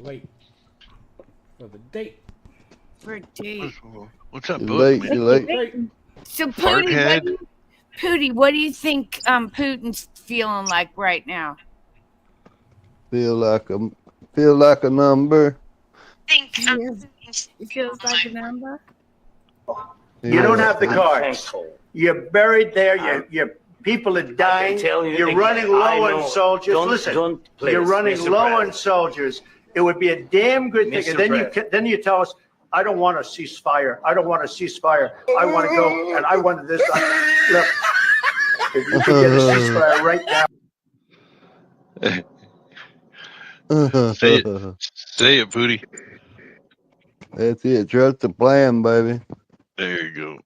late for the date. For a date. What's up, You late? You late? Great. So Pootie, what do you think Putin's feeling like right now? Feel like a number. It feels like a number. You don't have the cards. You're buried there. Your people are dying. You're running low on soldiers. Listen, you're running low on soldiers. It would be a damn good thing. And then you tell us, I don't want a ceasefire. I don't want a ceasefire. I want to go and I want this. Look, if you can get a ceasefire right now. Say it, Pootie. That's it. Trust the plan, baby. There you go.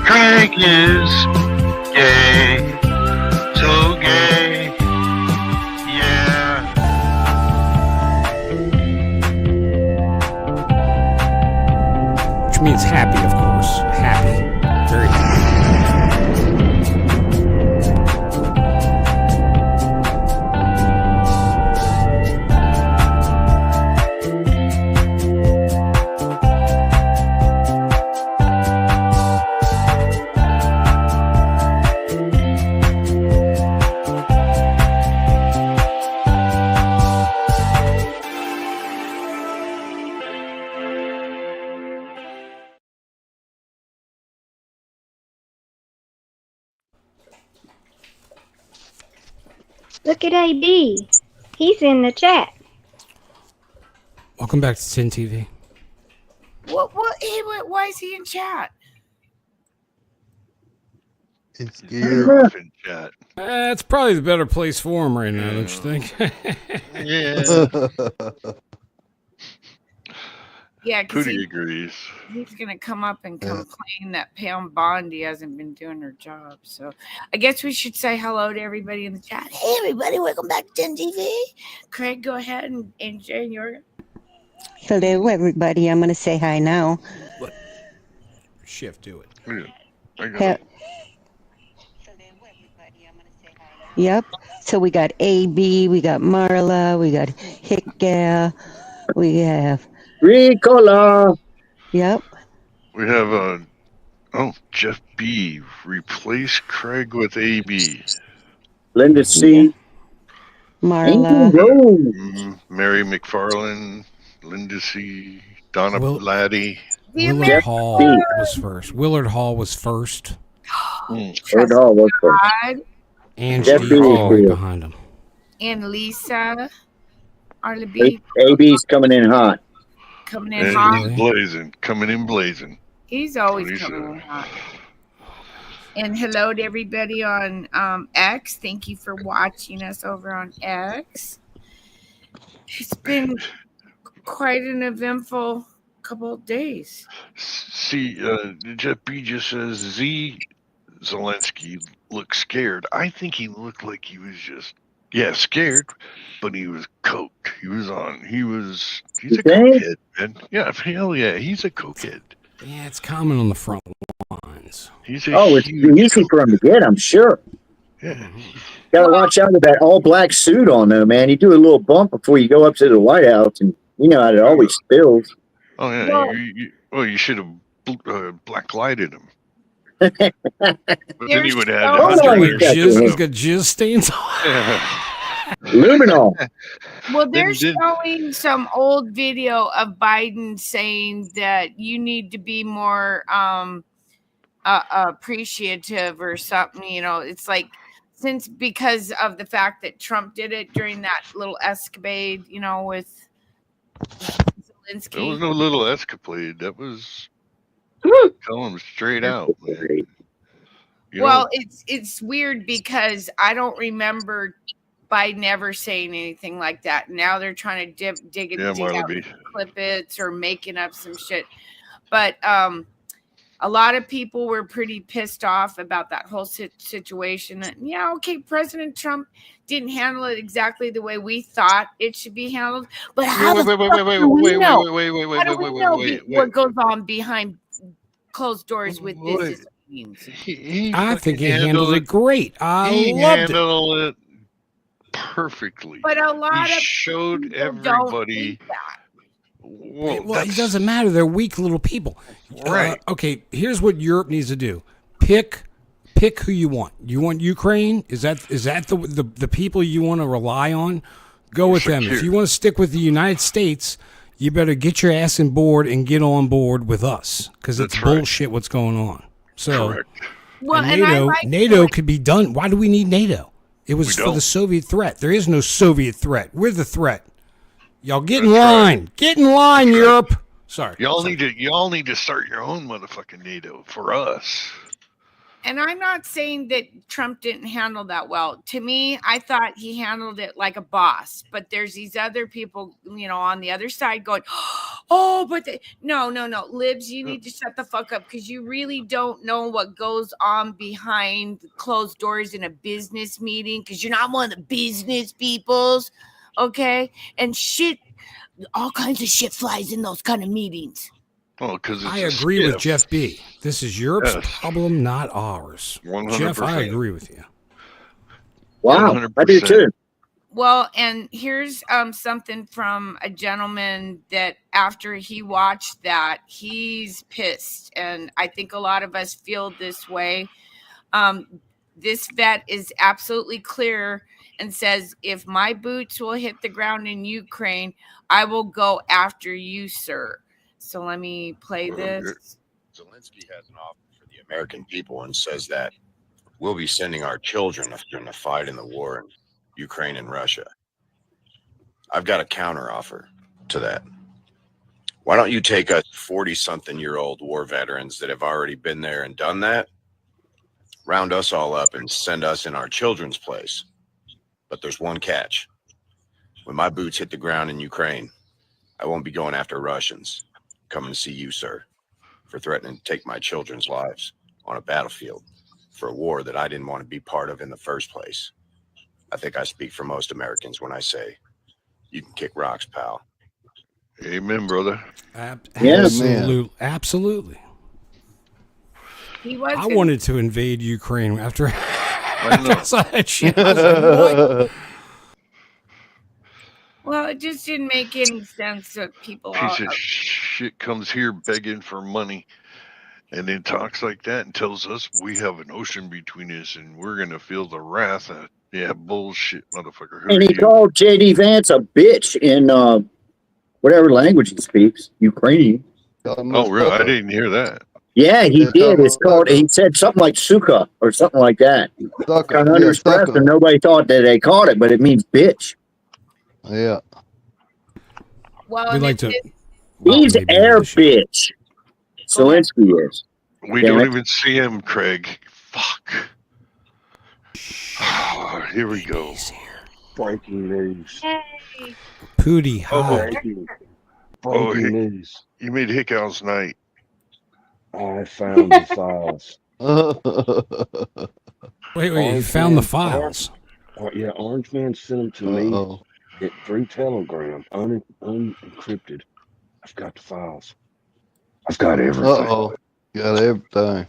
Craig is gay, so gay, yeah. Which means happy, of course. Happy. Very happy. Look at AB. He's in the chat. Welcome back to TinTv. Why is he in chat? It's You're off in chat. It's probably the better place for him right now, don't you think? Yeah. Yeah, because Pootie agrees. he's going to come up and complain that Pam Bondi hasn't been doing her job. So I guess we should say hello to everybody in the chat. Hey, everybody. Welcome back to TinTv. Craig, go ahead and share your... Hello, everybody. I'm going to say hi now. Shift, do it. Yeah, I got it. Yep. So we got AB, we got Marla, we got Hickel, we have... Ricola. Yep. We have Jeff B. Replace Craig with AB. Linda C. Marla. Mary McFarland, Linda C. Donna Laddie. Willard Hall was first. Willard Hall was first. Willard Hall was first. And Jeff Steve B. right behind him. And Lisa. Arla B. AB's coming in hot. Coming in And hot. he's blazing. Coming in blazing. He's always coming in hot. And hello to everybody on X. Thank you for watching us over on X. It's been quite an eventful couple of days. See, Jeff B just says Z Zelensky looked scared. I think he looked like he was just, scared, but he was coked. He's a cokehead, man. Yeah, hell yeah, he's a cokehead. Yeah, it's common on the front lines. It's easy for him to get, I'm sure. Yeah. Gotta watch out with that all black suit on though, man. You do a little bump before you go up to the White House, and you know how it always spills. Oh yeah, you should have black lighted him. But then he would have he's got jizz stains on. Luminol. Well, they're showing some old video of Biden saying that you need to be more appreciative or something. You know, it's like because of the fact that Trump did it during that little escapade, you know, with Zelensky. There was no little escapade. That was telling him straight out. Well, it's weird because I don't remember Biden ever saying anything like that. Now they're trying to dig out clip it or making up some shit. But A lot of people were pretty pissed off about that whole situation. And yeah, okay, President Trump didn't handle it exactly the way we thought it should be handled. But how the fuck do we know? How do we know what goes on behind closed doors with business meetings? I think he handled it great. He loved it. handled it perfectly. But a lot He of showed people everybody. don't think that. Well, it doesn't matter. They're weak little people. Right. Okay, here's what Europe needs to do. Pick who you want. You want Ukraine? Is that the people you want to rely on? Go with them. If you want to stick with the United States, you better get your ass on board and get on board with us, because it's bullshit what's going on. So, Correct. Well, NATO could be done. Why do we need NATO? It was for the Soviet threat. There is no Soviet threat. We're the threat. Y'all get in line. Right. Get in line, Europe. Sorry. Y'all need to start your own motherfucking NATO for us. And I'm not saying that Trump didn't handle that well. To me, I thought he handled it like a boss. But there's these other people, on the other side going, oh, but no. Libs, you need to shut the fuck up, because you really don't know what goes on behind closed doors in a business meeting, because you're not one of the business peoples. Okay, and shit, all kinds of shit flies in those kind of meetings. Well, because I agree with Jeff B. This is Europe's problem, not ours. 100%. Jeff, I agree with you. Wow, 100%. I do too. Well, and here's something from a gentleman that after he watched that, he's pissed, and I think a lot of us feel this way. This vet is absolutely clear and says, if my boots will hit the ground in Ukraine, I will go after you, sir. So let me play this. Zelensky has an offer for the American people and says that we'll be sending our children to fight in the war in Ukraine and Russia. I've got a counter offer to that. Why don't you take us 40-something-year-old war veterans that have already been there and done that, round us all up and send us in our children's place? But there's one catch. When my boots hit the ground in Ukraine, I won't be going after Russians. Coming to see you, sir, for threatening to take my children's lives on a battlefield for a war that I didn't want to be part of in the first place. I think I speak for most Americans when I say, you can kick rocks, pal. Amen, brother. Absolutely. I wanted to invade Ukraine after I saw that shit. I was like, what? Well, it just didn't make any sense that people Piece of shit comes here begging for money and then talks like that and tells us we have an ocean between us and we're going to feel the wrath of, bullshit, motherfucker. And he called J.D. Vance a bitch in whatever language he speaks, Ukrainian. Oh, really? I didn't hear that. Yeah, he did. It's called, he said something like suka or something like that. Kind of under his breath, and nobody thought that they caught it, but it means bitch. Yeah. Well, we like to. He's air bitch. Zelensky is. We don't even see him, Craig. Fuck. Here we go. Breaking news. Hey. Pootie, hi. Breaking news. You made Hickow's night. I found the files. Wait, you found the files? Yeah, Orange Man sent them to me through Telegram, unencrypted. I've got the files. I've got everything. Got everything.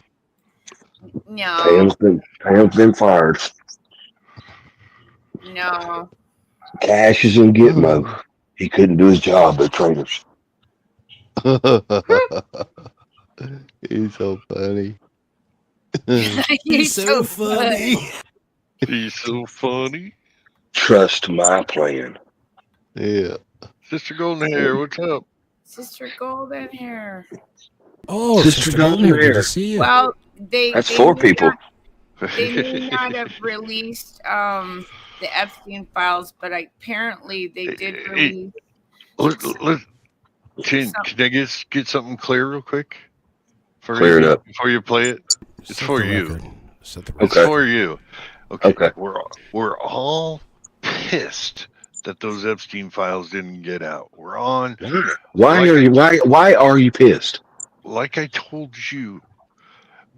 No. Pam's been fired. No. Cash is in Gitmo. He couldn't do his job. They're traitors. He's so funny. He's so funny. He's so funny. Trust my plan. Yeah. Sister Golden Hair, what's up? Sister Golden Hair. Oh, Sister Golden Hair. Good to see you. Well, that's four people. They may not have released the Epstein files, but apparently they did release. Can I get something clear real quick? Clear it up before you play it. It's for you. Okay. It's for you. Okay. We're all pissed that those Epstein files didn't get out. We're on. Why are you pissed? Like I told you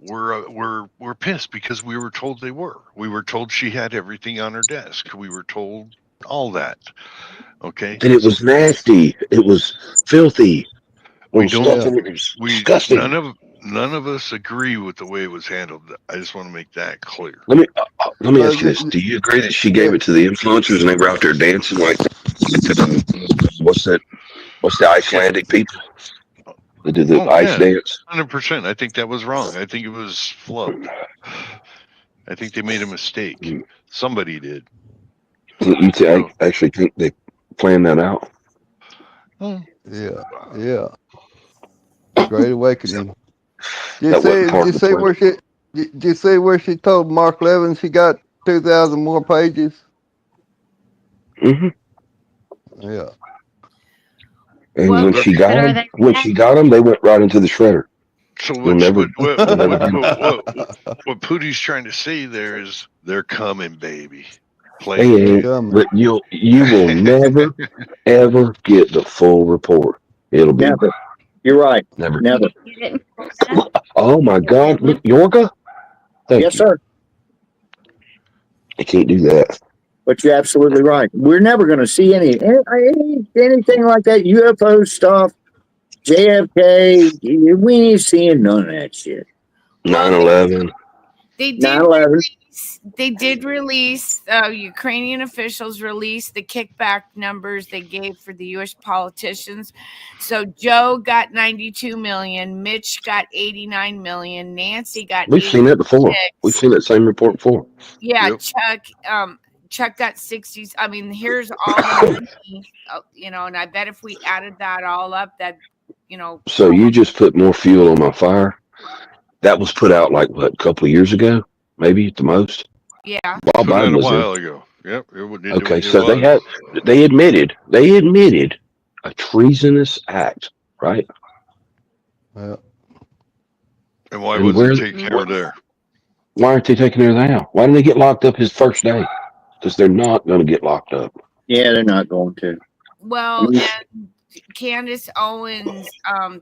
we're pissed because we were told they were. We were told she had everything on her desk. We were told all that. Okay. And it was nasty. It was filthy. We Little don't. stuff in it was We disgusting. none of us agree with the way it was handled. I just want to make that clear. Let me ask you this: do you agree that she gave it to the influencers and they were out there dancing like what's the Icelandic people? They did the ice dance. 100%. I think that was wrong. I think it was flubbed. I think they made a mistake. Somebody did. I actually think they planned that out. Yeah. Great awakening. Did you see where she told Mark Levin she got 2,000 more pages? Mm-hmm. Yeah. And when she got them, they went right into the shredder. So what Pootie's trying to say there is they're coming, baby. But you will never ever get the full report. It'll be never. You're right. Never. Oh my God, look, Yorga. Yes, sir. I can't do that. But you're absolutely right. We're never going to see anything like that. UFO stuff, JFK. We ain't seeing none of that shit. 9/11. They did release, Ukrainian officials released the kickback numbers they gave for the U.S. politicians. So Joe got 92 million, Mitch got 89 million, Nancy got. We've seen that before. We've seen that same report before. Yeah, yep. Chuck got 60s. I mean, here's all the money, and I bet if we added that all up, that, So you just put more fuel on my fire. That was put out like what, a couple of years ago, maybe at the most. Yeah, Bob Biden was a while ago. Yep. Okay, so they admitted a treasonous act, right? Yeah. And why wasn't it taken care of there? Why aren't they taking care of that now? Why didn't they get locked up his first day? Because they're not going to get locked up. Yeah, they're not going to. Well, and Candace Owens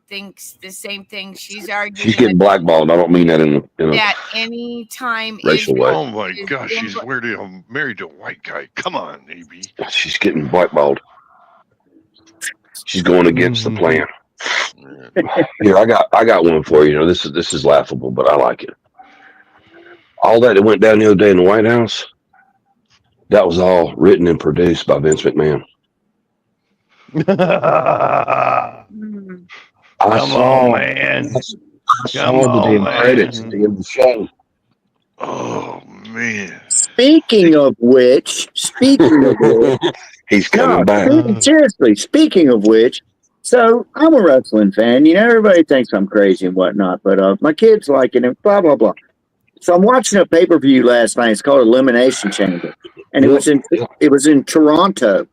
thinks the same thing. She's arguing. She's getting blackballed. I don't mean that in a that any time racial way. Oh my gosh, she's married to a white guy. Come on, AB. She's getting blackballed. She's going against the plan. Here, I got one for you. This is laughable, but I like it. All that went down the other day in the White House, that was all written and produced by Vince McMahon. Come on, man. Come on, man. Credits at the end of the show. Oh, man. Speaking of which, he's coming back. Seriously, speaking of which, so I'm a wrestling fan. Everybody thinks I'm crazy and whatnot, but my kids like it and blah, blah, blah. So I'm watching a pay-per-view last night. It's called Elimination Chamber. And it was in Toronto.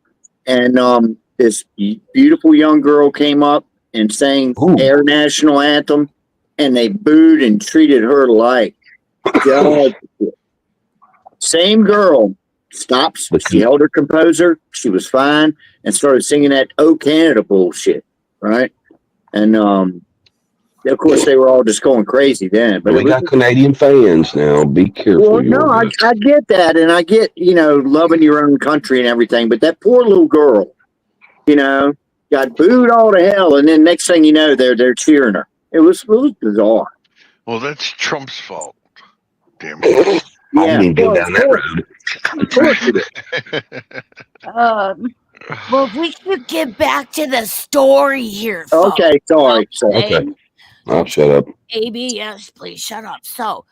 And this beautiful young girl came up and sang their national anthem, and they booed and treated her like God. Same girl stops. She held her composure. She was fine and started singing that "Oh Canada" bullshit, right? And of course they were all just going crazy then. But we got Canadian fans now. Be careful. Well, no, I get that, and I get loving your own country and everything. But that poor little girl, got booed all to hell, and then next thing you know, they're cheering her. It was bizarre. Well, that's Trump's fault. Damn it. I didn't go down that road. Of course it is. Well, we should get back to the story here. Okay, sorry. Okay, I'll shut up. AB, yes, please shut up. So,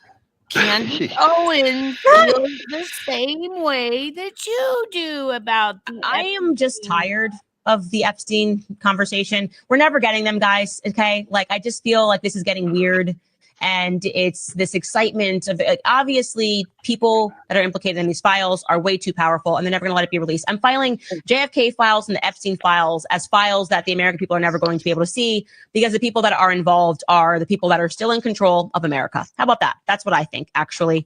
Candace Owens feels the same way that you do about I am just tired of the Epstein conversation. We're never getting them, guys. Okay. I just feel like this is getting weird. And it's this excitement of obviously people that are implicated in these files are way too powerful and they're never going to let it be released. I'm filing JFK files and the Epstein files as files that the American people are never going to be able to see because the people that are involved are the people that are still in control of America. How about that? That's what I think, actually.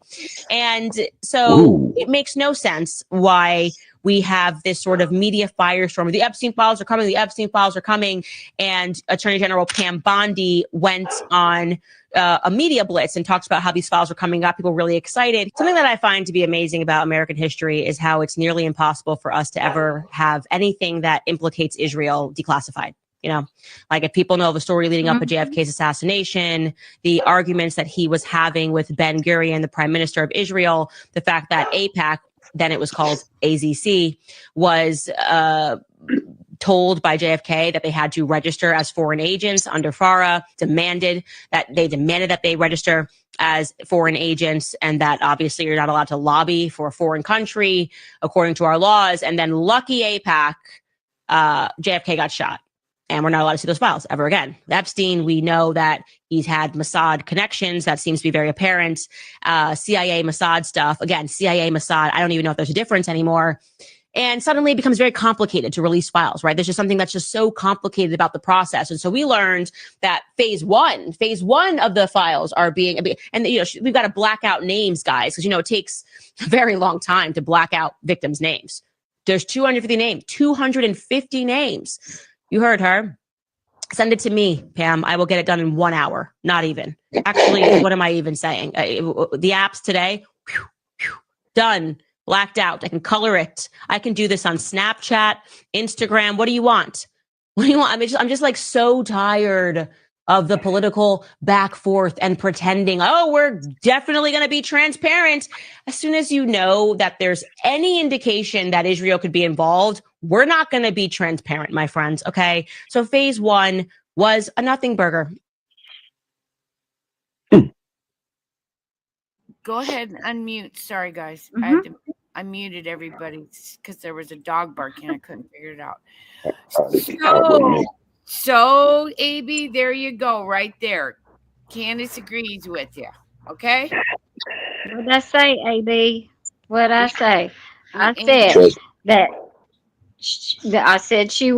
And so it makes no sense why we have this sort of media firestorm. The Epstein files are coming. The Epstein files are coming. And Attorney General Pam Bondi went on a media blitz and talks about how these files are coming up. People were really excited. Something that I find to be amazing about American history is how it's nearly impossible for us to ever have anything that implicates Israel declassified. You know, like if people know the story leading up to JFK's assassination, the arguments that he was having with Ben Gurion, the prime minister of Israel, the fact that AIPAC, then it was called AZC, was told by JFK that they had to register as foreign agents under FARA, demanded that they register as foreign agents, and that obviously you're not allowed to lobby for a foreign country according to our laws. And then lucky AIPAC, JFK got shot. And we're not allowed to see those files ever again. Epstein, we know that he's had Mossad connections. That seems to be very apparent. CIA, Mossad stuff. Again, CIA, Mossad. I don't even know if there's a difference anymore. And suddenly it becomes very complicated to release files, right? There's just something that's just so complicated about the process. And so we learned that phase one of the files are being, and you know, we've got to black out names, guys, because, you know, it takes a very long time to black out victims' names. There's 250 names. You heard her. Send it to me, Pam. I will get it done in 1 hour. Not even. Actually, what am I even saying? The apps today, done. Blacked out. I can color it. I can do this on Snapchat, Instagram. What do you want? What do you want? I'm just like so tired of the political back forth and pretending, oh, we're definitely going to be transparent. As soon as you know that there's any indication that Israel could be involved, we're not going to be transparent, my friends. Okay. So phase one was a nothing burger. Go ahead and unmute. Sorry, guys. I muted everybody because there was a dog barking. I couldn't figure it out. So, AB, there you go, right there. Candace agrees with you. Okay? What did I say, AB? What did I say? I said that I said she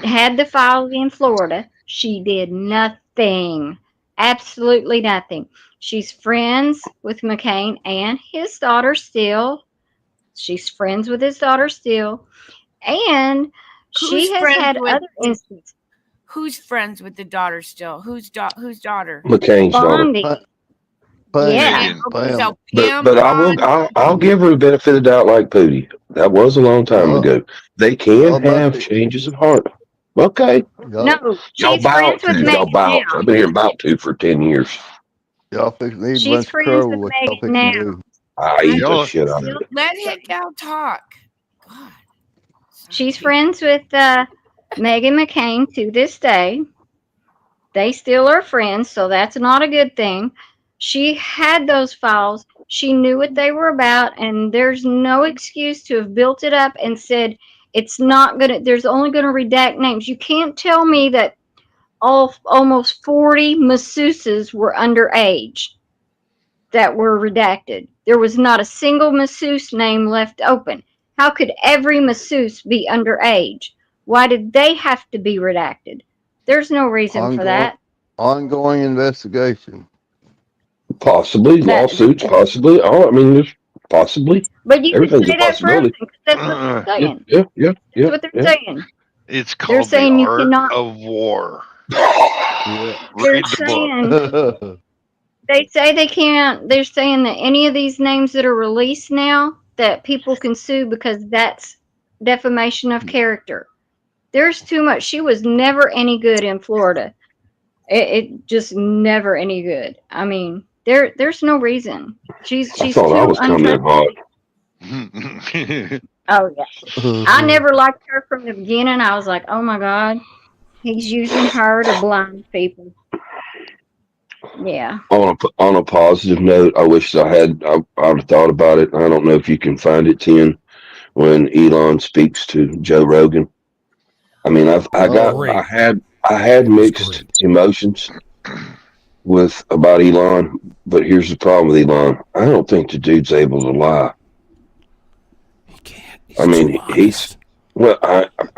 had the files in Florida. She did nothing. Absolutely nothing. She's friends with McCain and his daughter still. She's friends with his daughter still. And she has had other instances. Who's friends with the daughter still? Whose daughter? McCain's daughter. Yeah. But I'll give her the benefit of the doubt like Pootie. That was a long time ago. They can have changes of heart. Okay. No, y'all bow to. Y'all bow. I've been hearing about to for 10 years. Y'all need she's friends with Megan now. I eat the shit out of it. Let Hickow talk. God. She's friends with Megan McCain to this day. They still are friends, so that's not a good thing. She had those files. She knew what they were about, and there's no excuse to have built it up and said it's not gonna. There's only gonna redact names. You can't tell me that almost 40 masseuses were underage that were redacted. There was not a single masseuse name left open. How could every masseuse be underage? Why did they have to be redacted? There's no reason for that. Ongoing investigation. Possibly lawsuits. Possibly. Oh, I mean, there's possibly. But you can say that for everything, because that's what they're saying. Yeah. That's what they're saying. It's called the art of war. They're saying they say they can't. They're saying that any of these names that are released now that people can sue because that's defamation of character. There's too much. She was never any good in Florida. It just never any good. I mean, there's no reason. She's I thought I was coming in hot. Oh yeah. I never liked her from the beginning. I was like, oh my God. He's using her to blind people. Yeah. On a positive note, I wish I would have thought about it. I don't know if you can find it, Tim, when Elon speaks to Joe Rogan. I mean, I had mixed emotions about Elon, but here's the problem with Elon. I don't think the dude's able to lie. He can't.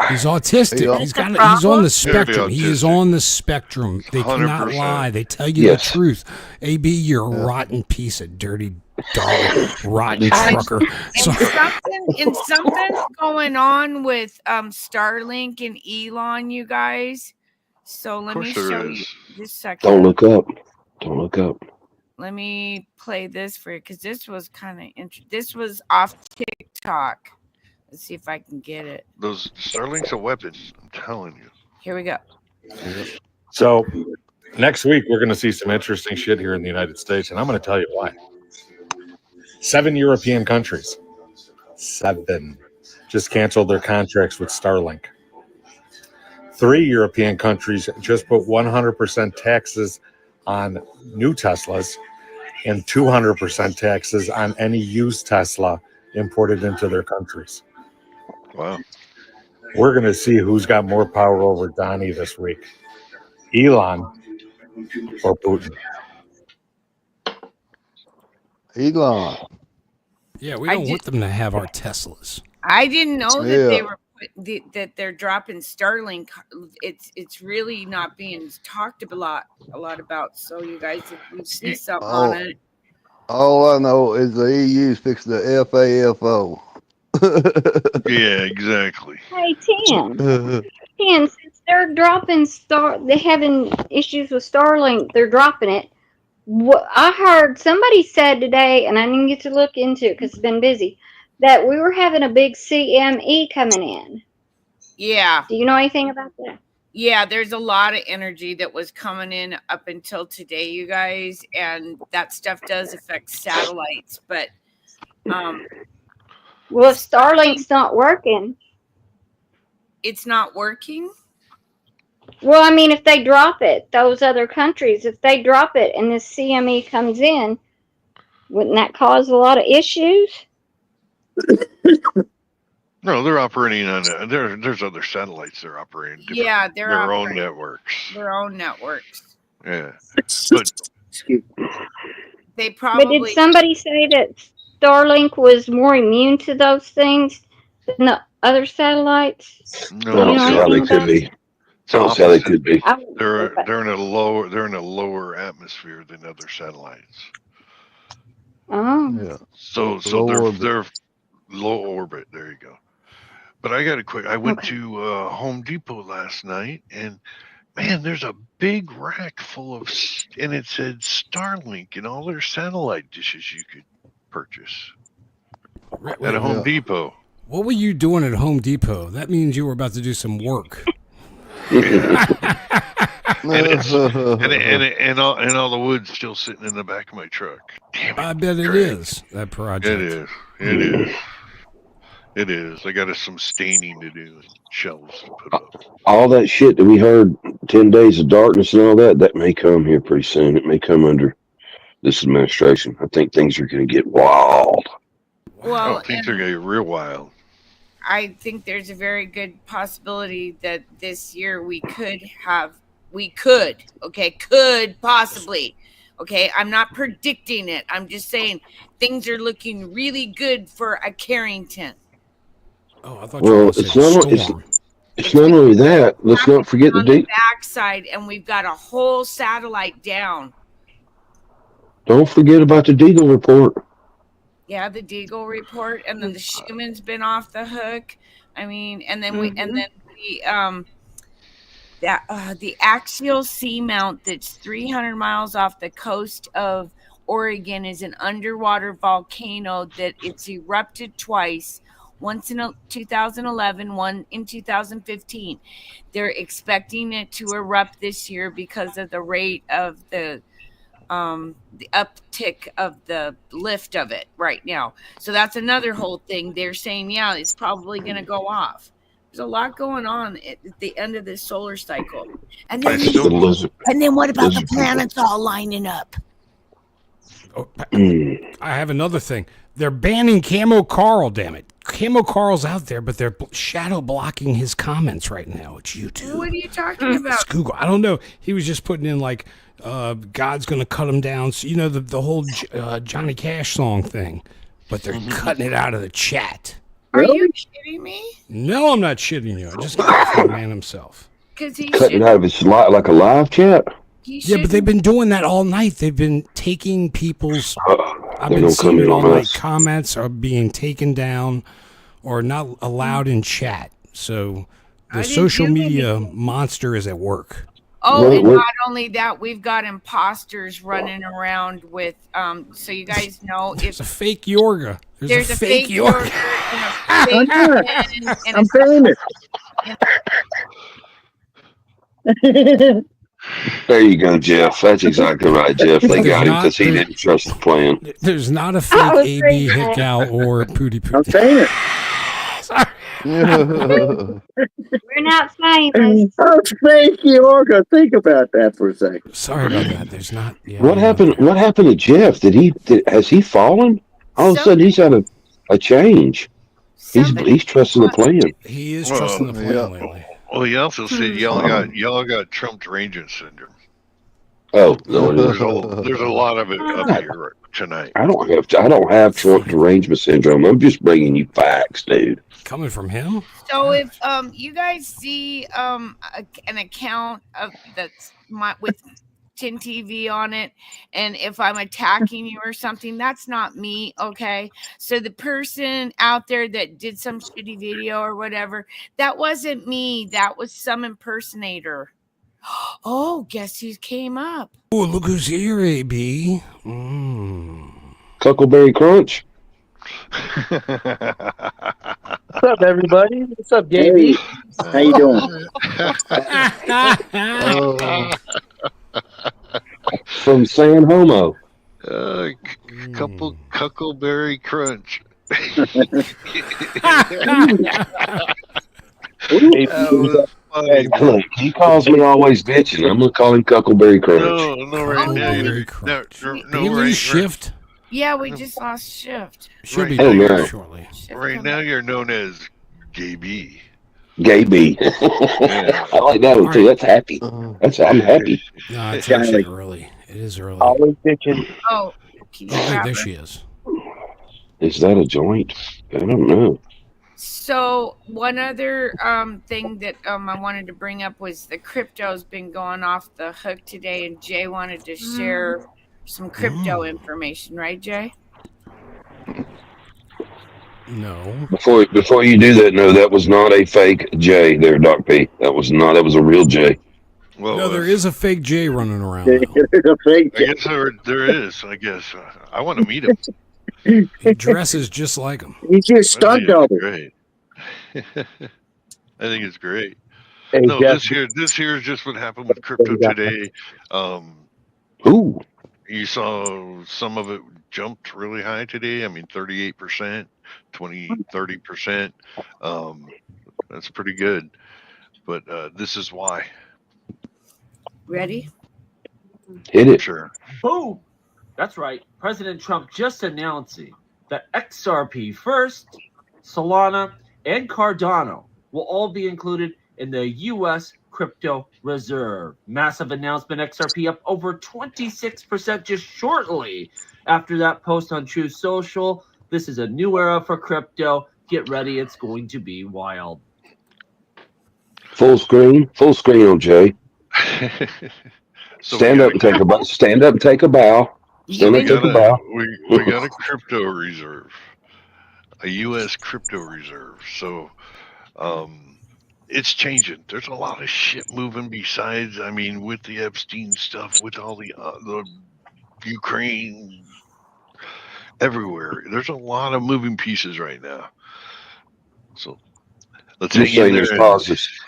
He's autistic. He's on the spectrum. He is on the spectrum. They cannot lie. They tell you the truth. AB, you're a rotten piece of dirty rotten trucker. And something's going on with Starlink and Elon, you guys. So let me show you just a second. Don't look up. Don't look up. Let me play this for you because this was kind of interesting. This was off TikTok. Let's see if I can get it. Those Starlink's a weapon. I'm telling you. Here we go. So next week, we're going to see some interesting shit here in the United States, and I'm going to tell you why. 7 European countries, 7, just canceled their contracts with Starlink. 3 European countries just put 100% taxes on new Teslas and 200% taxes on any used Tesla imported into their countries. Wow. We're going to see who's got more power over Donnie this week, Elon or Putin. Elon. Yeah, we don't want them to have our Teslas. I didn't know that they were that they're dropping Starlink. It's really not being talked a lot about. So you guys, if you see something on it. All I know is the EU's fixing the FAFO. Yeah, exactly. Hey, Tim, since they're dropping they're having issues with Starlink, they're dropping it. What I heard somebody said today, and I didn't get to look into it because it's been busy, that we were having a big CME coming in. Yeah. Do you know anything about that? Yeah, there's a lot of energy that was coming in up until today, you guys, and that stuff does affect satellites, but well, if Starlink's not working, it's not working. Well, I mean, if they drop it, those other countries, if they drop it and this CME comes in, wouldn't that cause a lot of issues? No, they're operating on there's other satellites they're operating. Yeah, they're their operating own networks. Their own networks. Yeah, but they probably. But did somebody say that Starlink was more immune to those things than the other satellites? No, I don't see how they could be. I don't see how they could be. They're in a lower atmosphere than other satellites. Oh. Yeah. So they're low orbit. There you go. But I got to quick. I went to Home Depot last night, and man, there's a big rack full of, and it said Starlink and all their satellite dishes you could purchase at a Home Depot. What were you doing at Home Depot? That means you were about to do some work. and all the wood's still sitting in the back of my truck. Damn it, I bet it is that project. It is. I got some staining to do and shelves to put up. All that shit that we heard, 10 days of darkness and all that may come here pretty soon. It may come under this administration. I think things are going to get wild. Well, I think they're going to get real wild. I think there's a very good possibility that this year we could possibly. Okay, I'm not predicting it. I'm just saying things are looking really good for a Carrington. Oh, I thought you were it's not only that. Let's not forget the backside, and we've got a whole satellite down. Don't forget about the Deagle report. Yeah, the Deagle report, and then the Schumann's been off the hook. I mean, and then the axial seamount that's 300 miles off the coast of Oregon is an underwater volcano that it's erupted twice. Once in 2011, one in 2015. They're expecting it to erupt this year because of the rate of the uptick of the lift of it right now. So that's another whole thing. They're saying, yeah, it's probably going to go off. There's a lot going on at the end of this solar cycle. And then what about the planets all lining up? Oh, I have another thing. They're banning Camo Carl, damn it. Camo Carl's out there, but they're shadow blocking his comments right now. It's YouTube. What are you talking about? It's Google. I don't know. He was just putting in like, God's going to cut him down. So, you know, the whole Johnny Cash song thing. But they're cutting it out of the chat. Are you kidding me? No, I'm not shitting you. I just got it from the man himself. Cutting it out of his like a live chat? Yeah, but they've been doing that all night. They've been taking people's I've They're been gonna come seeing in it on on like us. comments are being taken down or not allowed in chat. So I the didn't social do media anything. monster is at work. Oh, What- and what- not only that, we've got imposters running around with so you guys know There's if a fake Yorga. there's a fake Yorga. Yorker and a I fake know. pen and I'm famous. There you go, Jeff. That's exactly right, Jeff. They There's got him not- because he there's- didn't trust the plan. There's not a That fake was AB great, Hickow or Pooty I'm Pooty. famous. We're not famous. Oh, thank you, Olga. Think about that for a second. Sorry about that. There's not. Yeah, What happened? What happened to Jeff? Has he fallen? All of a sudden, he's had a change. He's trusting the plan. He is trusting the plan lately. Well, he also said y'all got Trump derangement syndrome. Oh no, There's a lot of it up here tonight. I don't have Trump derangement syndrome. I'm just bringing you facts, dude. Coming from him? So if you guys see an account of that's with TinTv on it, and if I'm attacking you or something, that's not me, okay? So the person out there that did some shitty video or whatever, that wasn't me. That was some impersonator. Oh, guess who came up? Oh, look who's here, AB. Huckleberry Crunch. What's up, everybody? What's up, Gaby? How you doing? From San Homo. Couple Huckleberry Crunch. Look, he calls me always bitching. I'm gonna call him Huckleberry Crunch. No, right now. Did we lose Shift? Yeah, we just lost Shift. Should be Oh, back no. shortly. Right now, you're known as Gay B. Gay B. I like that one too. That's happy. I'm happy. No, it's actually early. It is early. Always bitching. Oh, There she is. Is that a joint? I don't know. So one other thing that I wanted to bring up was the crypto's been going off the hook today, and Jay wanted to share some crypto information, right, Jay? No. Before you do that, no, that was not a fake J there, Doc P. That was a real J. Well, No, there is a fake J running around. There's a fake. I guess there is. I guess I want to meet him. He dresses just like him. He's just stunt double. Great. I think it's great. Hey, No, Jeff. this here is just what happened with crypto today. Ooh. You saw some of it jumped really high today. I mean, 38%, 30%. That's pretty good. But this is why. Ready? Hit it. Sure. Boom. That's right. President Trump just announcing that XRP First, Solana, and Cardano will all be included in the U.S. crypto reserve. Massive announcement. XRP up over 26% just shortly after that post on True Social. This is a new era for crypto. Get ready. It's going to be wild. Full screen on Jay. So Stand up and take a bow. Stand up and take a bow. Stand up and take a bow. We got a crypto reserve, a U.S. crypto reserve. So it's changing. There's a lot of shit moving besides, I mean, with the Epstein stuff, with all the Ukraine, everywhere. There's a lot of moving pieces right now. So let's You're hang in saying there. there's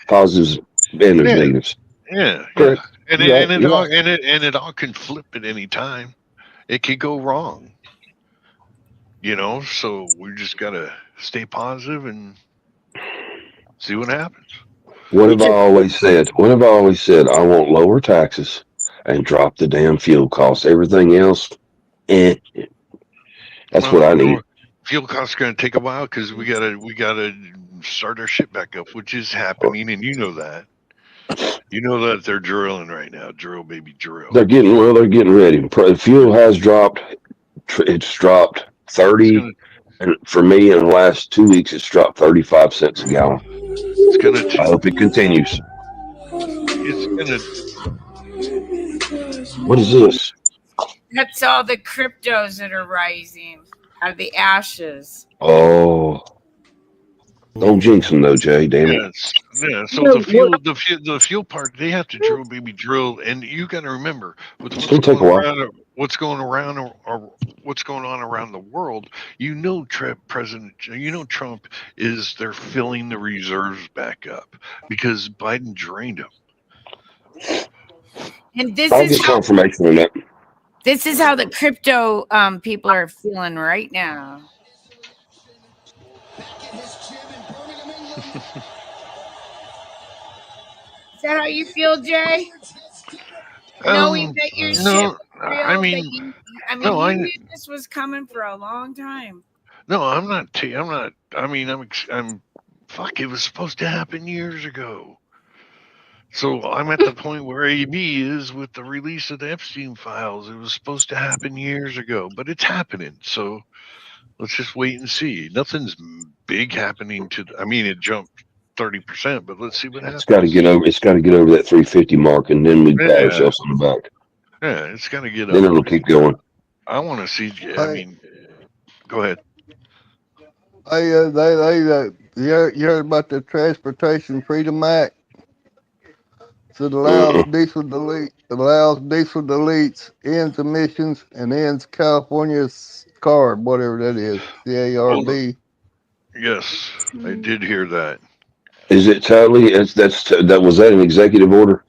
positives and there's negatives. Yeah, Correct. and it all can flip at any time. It could go wrong. So we just gotta stay positive and see what happens. What have I always said? I want lower taxes and drop the damn fuel costs. Everything else, that's what I need. Fuel costs are gonna take a while because we gotta start our shit back up, which is happening, and you know that. You know that they're drilling right now. Drill, baby, drill. They're getting ready. Fuel has dropped. It's dropped 30. And for me, in the last 2 weeks, it's dropped 35 cents a gallon. I hope it continues. It's gonna. What is this? That's all the cryptos that are rising out of the ashes. Oh, don't jinx them though, Jay. Damn it. Yes, yeah. So the fuel part, they have to drill, and you got to remember with It's gonna take a while. what's going on around the world. Trump is they're filling the reserves back up because Biden drained them. And this I'll is get confirmation on that. This is how the crypto people are feeling right now. Is that how you feel, Jay? Knowing that your shit No, real, I mean, you knew this was coming for a long time. No, I'm not. Fuck. It was supposed to happen years ago. So I'm at the point where AB is with the release of the Epstein files. It was supposed to happen years ago, but it's happening. So let's just wait and see. Nothing's big happening it jumped 30%, but let's see what happens. It's got to get over that 350 mark, and then we pat ourselves on the back. Yeah, it's got to get Then it'll keep going. I want to see. Go ahead. You heard about the Transportation Freedom Act? So it allows diesel deletes, ends emissions, and ends California's CARB, whatever that is, CARB. Yes, I did hear that. Is it totally? Was that an executive order?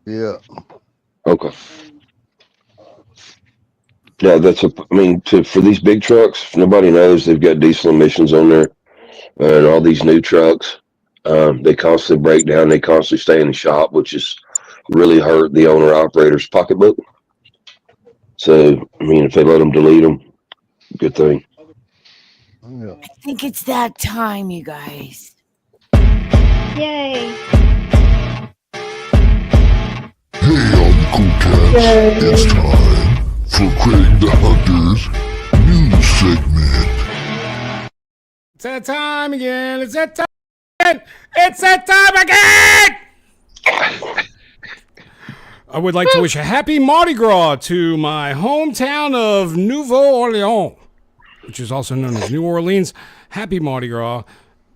Yeah. Okay. Yeah, for these big trucks, nobody knows they've got diesel emissions on there, and all these new trucks, they constantly break down. They constantly stay in the shop, which is really hurt the owner operator's pocketbook. So, if they let them delete them, good thing. I think it's that time, you guys. Yay. Hey, all you cool cats, it's time for Craig the Hunter's news segment. It's that time again. It's that time again. It's that time again. I would like to wish a happy Mardi Gras to my hometown of Nouveau Orleans, which is also known as New Orleans. Happy Mardi Gras.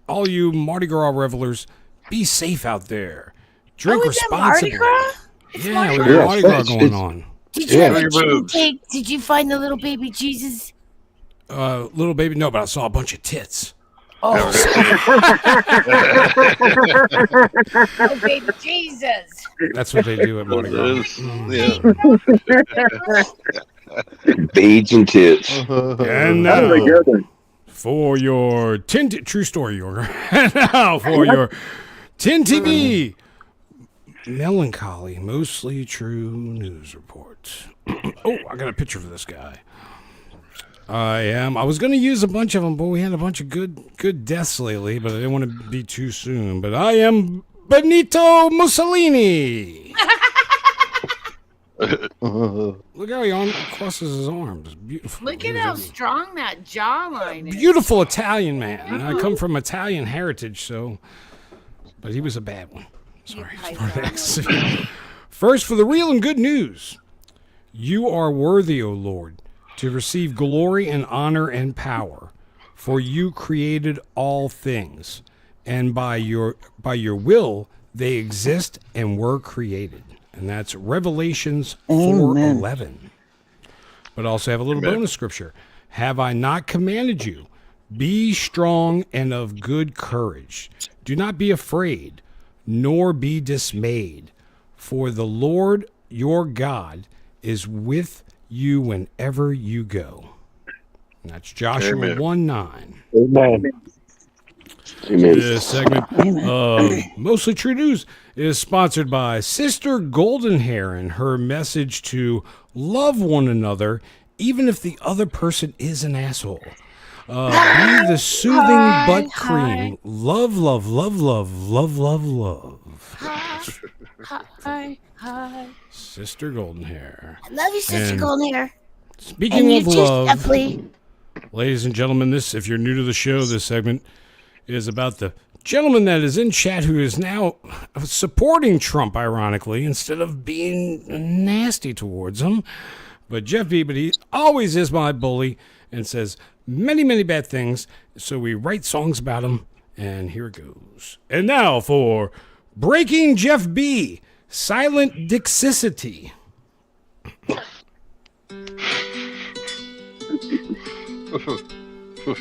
All you Mardi Gras revelers, be safe out there. Drink responsibly. Mardi Gras? Yeah, we got Mardi Gras going on. Did you have a chicken cake? Did you find the little baby Jesus? Little baby, no, but I saw a bunch of tits. Oh, oh baby Jesus. That's what they do at Mardi Gras. Beads and tits. And now, for your true story, now for your TinTv melancholy, mostly true news report. Oh, I got a picture for this guy. I was going to use a bunch of them, but we had a bunch of good deaths lately, but I didn't want to be too soon. But I am Benito Mussolini. Look how he crosses his arms. Beautiful. Look at how strong that jawline is. Beautiful Italian man. And I come from Italian heritage, but he was a bad one. Sorry. First, for the real and good news. You are worthy, O Lord, to receive glory and honor and power, for you created all things, and by your will they exist and were created. And that's Revelations 4:11. But also have a little bonus scripture. Have I not commanded you? Be strong and of good courage. Do not be afraid, nor be dismayed, for the Lord your God is with you whenever you go. And that's Joshua 1:9. Amen. This segment of Mostly True News is sponsored by Sister Goldenhair and her message to love one another, even if the other person is an asshole. Be the soothing butt cream. Love, love, love, love, love, love, love. Hi. Sister Goldenhair. I love you, Sister Goldenhair. Speaking of love, ladies and gentlemen, if you're new to the show, this segment is about the gentleman that is in chat who is now supporting Trump, ironically, instead of being nasty towards him. But Jeff B, but he always is my bully and says many, many bad things. So we write songs about him, and here it goes. And now for Breaking Jeff B, Silent Dixicity.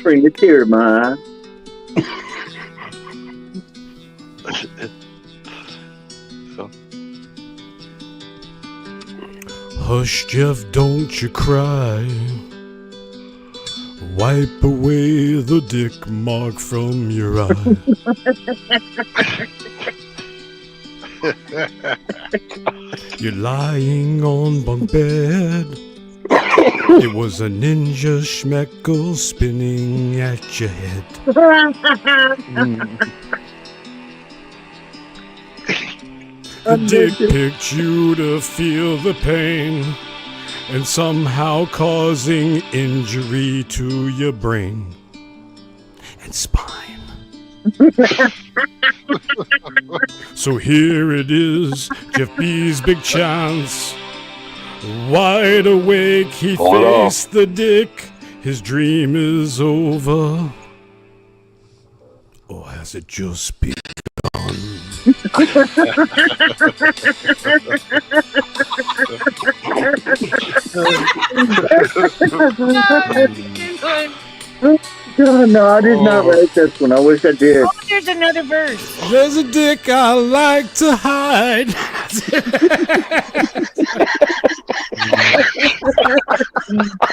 Bring a tear to my eye. Hush, Jeff, don't you cry. Wipe away the dick mark from your eye. You're lying on bunk bed. It was a ninja schmeckle spinning at your head. The dick picked you to feel the pain and somehow causing injury to your brain and spine. So here it is, Jeff B's big chance. Wide awake, he faced the dick. His dream is over. Or has it just begun? Oh, no, I did not write this one. I wish I did. Oh, there's another verse. There's a dick I like to hide.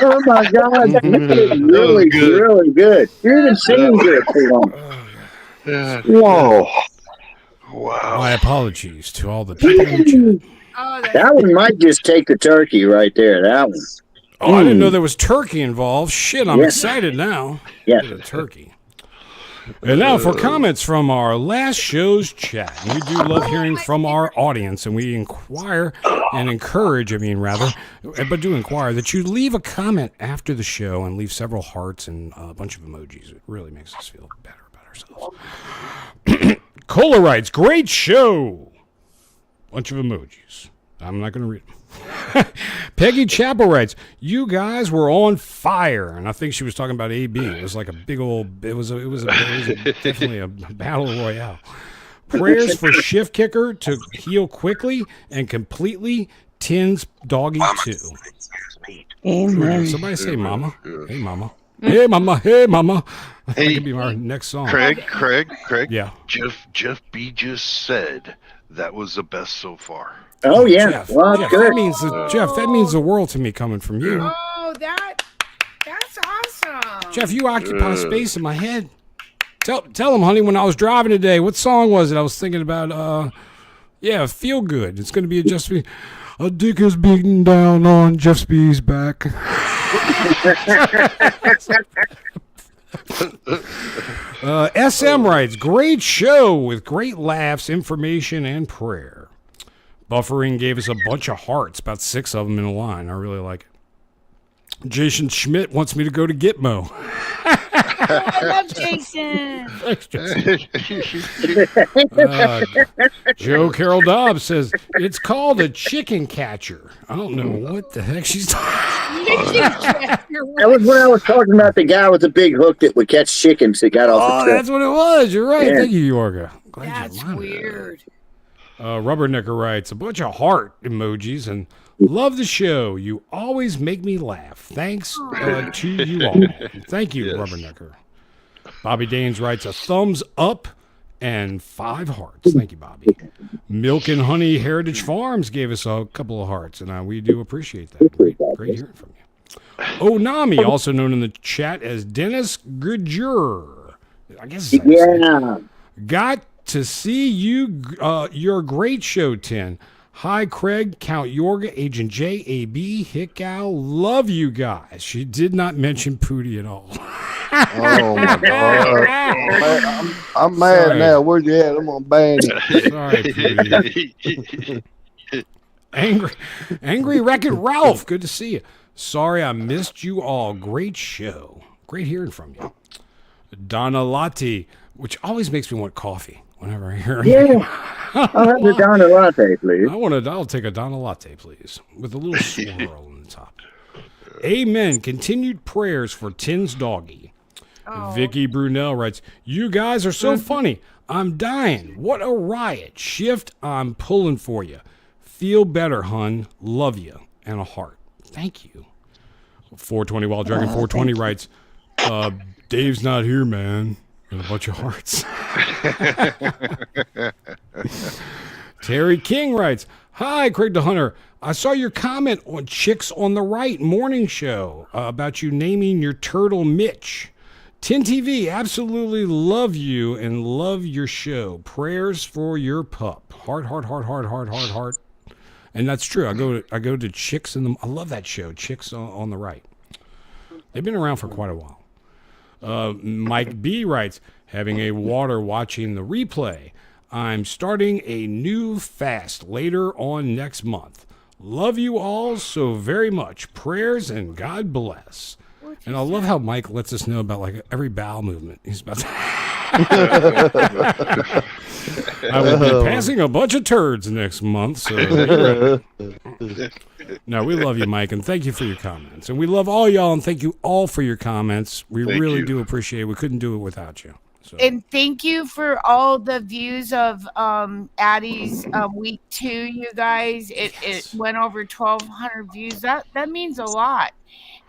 Oh my God, that's really, really good. You're even singing good for long. Whoa. Wow. My apologies to all the people in chat. Oh, That one might just take the turkey right there. That one. Oh, I didn't know there was turkey involved. Shit, I'm Yeah. excited now. Yeah. Get a turkey. And now for comments from our last show's chat. We do love hearing from our audience, and we inquire and encourage, but do inquire that you leave a comment after the show and leave several hearts and a bunch of emojis. It really makes us feel better about ourselves. Cola writes, great show. Bunch of emojis. I'm not going to read them. Peggy Chappell writes, you guys were on fire. And I think she was talking about AB. It was like a big old, it was definitely a battle royale. Prayers for Shift Kicker to heal quickly and completely. Tin's doggy too. Amen. Somebody say mama. Hey mama. Hey mama. Hey mama. That Hey, could be our next song. Craig. Yeah. Jeff B just said that was the best so far. Oh yeah, Jeff, well, Jeff, good. that means the world to me coming from you. Oh, that's awesome. Jeff, you occupy space in my head. Tell him, honey, when I was driving today, what song was it? I was thinking about, Feel Good. It's going to be a Jeff B. A dick is beating down on Jeff B's back. SM writes, great show with great laughs, information, and prayer. Buffering gave us a bunch of hearts, about 6 of them in a line. I really like it. Jason Schmidt wants me to go to Gitmo. I love Jason. Thanks, Jason. Joe Carol Dobbs says, it's called a chicken catcher. I don't know what the heck she's talking That was when I was talking about the guy with the big hook that would catch chickens that got off the Oh, truck. that's what it was. You're right. Yeah. Thank you, Yorga. Glad That's you reminded me. weird. Rubbernecker writes, a bunch of heart emojis and love the show. You always make me laugh. Thanks to you all. Thank you, Rubbernecker. Bobby Danes writes, a thumbs up and 5 hearts. Thank you, Bobby. Milk and Honey Heritage Farms gave us a couple of hearts, and we do appreciate that. Great hearing from you. Onami, also known in the chat as Dennis Gujur. I guess it's got to see you, your great show, 10. Hi, Craig, Count Yorga, Agent J, AB, Hickow. Love you guys. She did not mention Pootie at all. Oh my God! I'm mad Sorry. now. Where's you at? I'm gonna ban you. Sorry, Pootie. Angry Wreck-It Ralph. Good to see you. Sorry I missed you all. Great show. Great hearing from you. Donna Lati. which always makes me want coffee whenever I hear. Yeah. I'll have the Donna latte, please. I'll take a Donna latte, please, with a little swirl on the top. Amen. Continued prayers for Tin's doggy. Vicky Brunel writes, "You guys are so funny. I'm dying. What a riot. Shift, I'm pulling for you. Feel better, hun. Love you." And a heart. Thank you. 420 Wild Dragon 420 writes, "Dave's not here, man." And a bunch of hearts. Terry King writes, "Hi, Craig the Hunter. I saw your comment on Chicks on the Right morning show about you naming your turtle Mitch. TinTv, absolutely love you and love your show. Prayers for your pup. Heart, heart, heart, heart, heart, heart, heart." And that's true. I go to Chicks in the. I love that show, Chicks on the Right. They've been around for quite a while. Mike B writes, "Having a water watching the replay. I'm starting a new fast later on next month. Love you all so very much. Prayers and God bless." And I love how Mike lets us know about like every bowel movement he's about to. I will be passing a bunch of turds next month, so no, we love you, Mike, and thank you for your comments. And we love all y'all, and thank you all for your comments. We really do appreciate it. We couldn't do it without you. So. And thank you for all the views of Addie's week 2, you guys. It went over 1,200 views. That means a lot.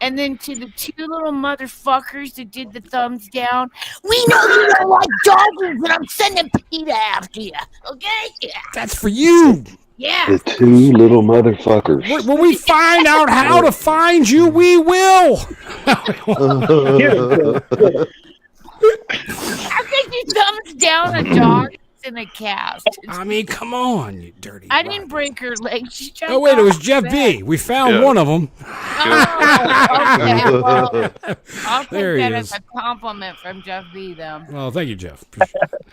And then to the 2 little motherfuckers that did the thumbs down, we know you don't like doggies, and I'm sending PETA after you. Okay? Yeah. That's for you. Yeah. The 2 little motherfuckers. When we find out how to find you, we will. How could you thumbs down a dog in a cast? I mean, come on, you dirty. I didn't break her leg. She jumped Oh, wait, it was off Jeff the B. bed. We found one of them. Oh, okay. Well, I'll There take he that is. as a compliment from Jeff B. Then. Well, thank you, Jeff. Appreciate it.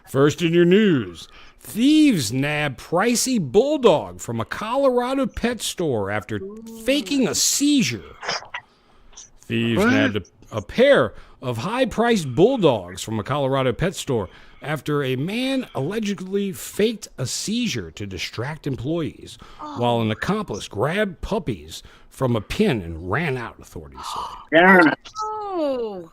First in your news, thieves nab pricey bulldog from a Colorado pet store after faking a seizure. Thieves nabbed a pair of high-priced bulldogs from a Colorado pet store after a man allegedly faked a seizure to distract employees, while an accomplice grabbed puppies from a pen and ran out, authorities say. Oh.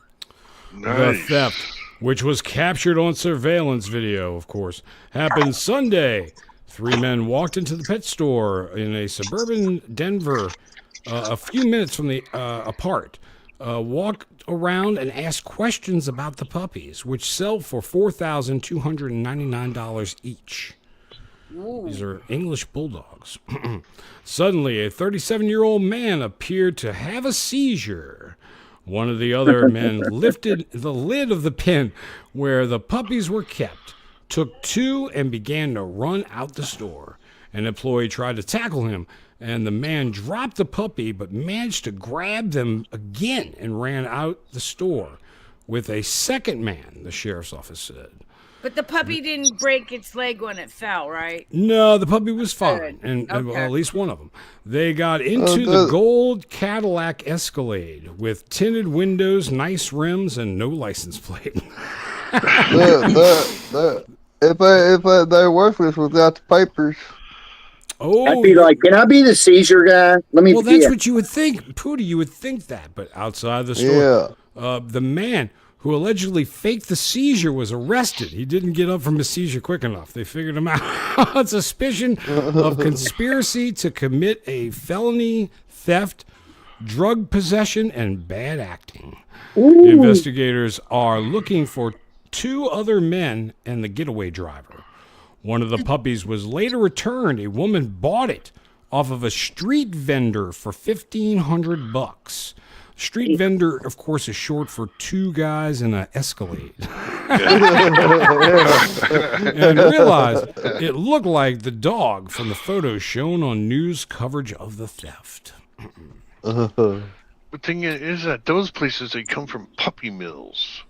The theft, which was captured on surveillance video, of course, happened Sunday. 3 men walked into the pet store in a suburban Denver, a few minutes from the apart. Walked around and asked questions about the puppies, which sell for $4,299 each. These are English bulldogs. Suddenly, a 37-year-old man appeared to have a seizure. One of the other men lifted the lid of the pen where the puppies were kept, took 2, and began to run out the store. An employee tried to tackle him, and the man dropped the puppy but managed to grab them again and ran out the store with a second man, the sheriff's office said. But the puppy didn't break its leg when it fell, right? No, the puppy was fine, Good. and Okay. well, at least one of them. They got into the gold Cadillac Escalade with tinted windows, nice rims, and no license plate. If they're worthless without the papers. Oh, I'd be like, can I be the seizure guy? Let me. Well, that's what you would think, Pootie. You would think that, but outside the store, the man who allegedly faked the seizure was arrested. He didn't get up from his seizure quick enough. They figured him out on suspicion of conspiracy to commit a felony, theft, drug possession, and bad acting. The investigators are looking for 2 other men and the getaway driver. One of the puppies was later returned. A woman bought it off of a street vendor for $1,500. Street vendor, of course, is short for 2 guys in an Escalade. And realized it looked like the dog from the photo shown on news coverage of the theft. The thing is that those places, they come from puppy mills.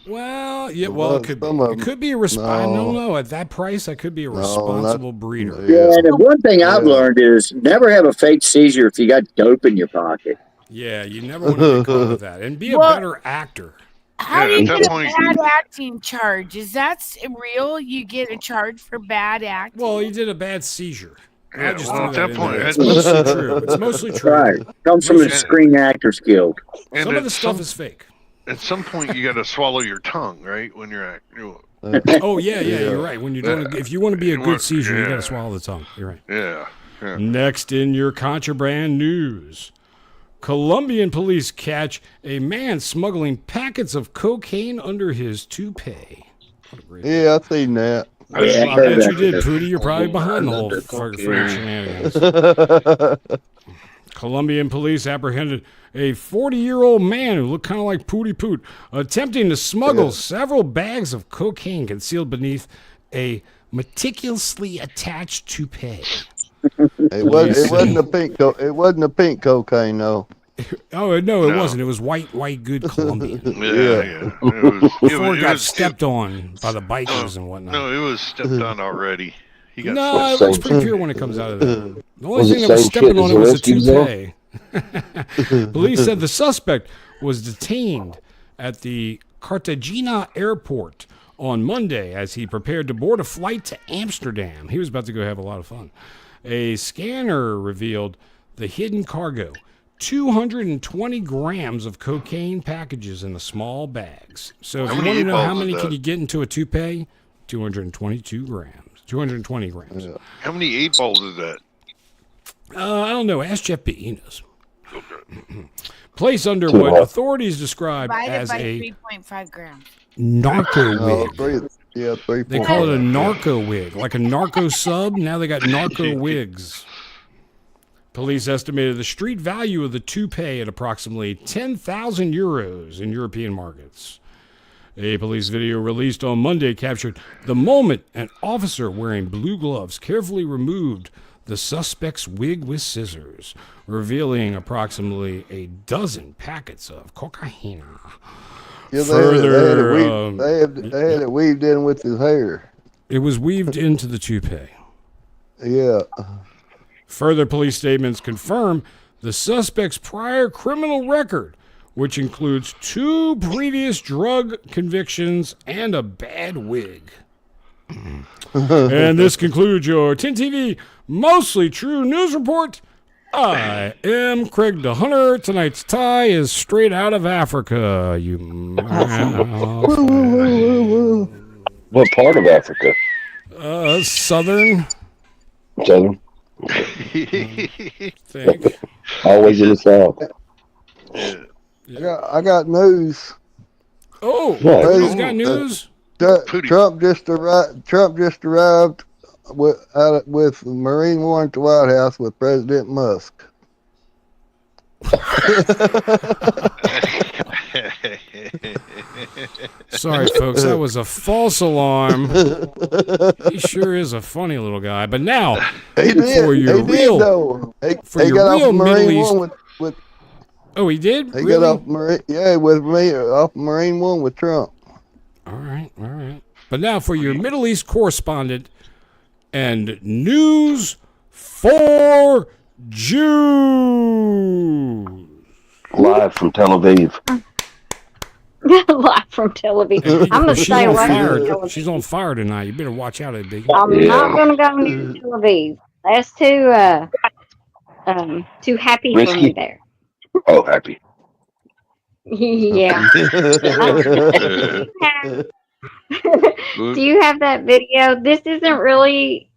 Well, yeah, well, it could be. It could be a I don't know. At that price, that could be a responsible breeder. Yeah, and one thing I've learned is never have a fake seizure if you got dope in your pocket. Yeah, you never want to get caught with that. And be a better actor. How do Yeah, you at get that a point, bad acting charge? Is that real? You get a charge for bad acting? Well, he did a bad seizure. I yeah. just Well, threw at that that in point, there. It's at mostly true. It's mostly true. Right. Comes from the Mostly- Screen Actors Guild. and Some of at the stuff is fake. At some point, you got to swallow your tongue, right? When you're acting. Oh yeah, you're right. When you're doing, if you want to be a good seizure, you got to swallow the tongue. You're right. Yeah. Next in your contraband news, Colombian police catch a man smuggling packets of cocaine under his toupee. Yeah, I've seen that. I bet you did, Pootie. You're probably behind the whole freaking shenanigans. Colombian police apprehended a 40-year-old man who looked kind of like Pootie Poot, attempting to smuggle several bags of cocaine concealed beneath a meticulously attached toupee. It wasn't a pink. It wasn't a pink cocaine though. Oh no, it wasn't. It was white, good Colombian. Yeah. Before it got stepped on by the bikers and whatnot. No, it was stepped on already. No, it looks pretty pure when it comes out of there. The only Was thing it that was same stepping shit on as it was a Zelensky's, toupee. Police said the suspect was detained at the Cartagena airport on Monday as he prepared to board a flight to Amsterdam. He was about to go have a lot of fun. A scanner revealed the hidden cargo, 220 grams of cocaine packages in the small bags. So if you want to know how many can you get into a toupee, 222 grams. 220 grams. Yeah. How many 8 balls is that? I don't know. Ask Jeff B. He knows. Placed under what authorities describe as by a 3.5 grams. narco wig. 3. They call it a narco wig, like a narco sub. Now they got narco wigs. Police estimated the street value of the toupee at approximately 10,000 euros in European markets. A police video released on Monday captured the moment an officer wearing blue gloves carefully removed the suspect's wig with scissors, revealing approximately a dozen packets of cocaine. Yeah, they had it weaved in with his hair. It was weaved into the toupee. Yeah. Further police statements confirm the suspect's prior criminal record, which includes 2 previous drug convictions and a bad wig. And this concludes your TinTv Mostly True News Report. I am Craig the Hunter. Tonight's tie is straight out of Africa. You What part of Africa? Southern. Southern. Think. Always in the south. I got news. Oh, President's he's got news. Trump just arrived with Marine One at the White House with President Musk. Sorry, folks, that was a false alarm. He sure is a funny little guy. But now, for your real Middle East. Oh, he did? He really? got off Marine, off Marine One with Trump. All right. But now for your Middle East correspondent and news for Jews. Live from Tel Aviv. Live from Tel Aviv. I'm going to stay away from Tel Aviv. She's on fire tonight. You better watch out, Biggie. I'm not going to go near Tel Aviv. That's too happy for me there. Oh, happy. Yeah. Do you have that video? This isn't really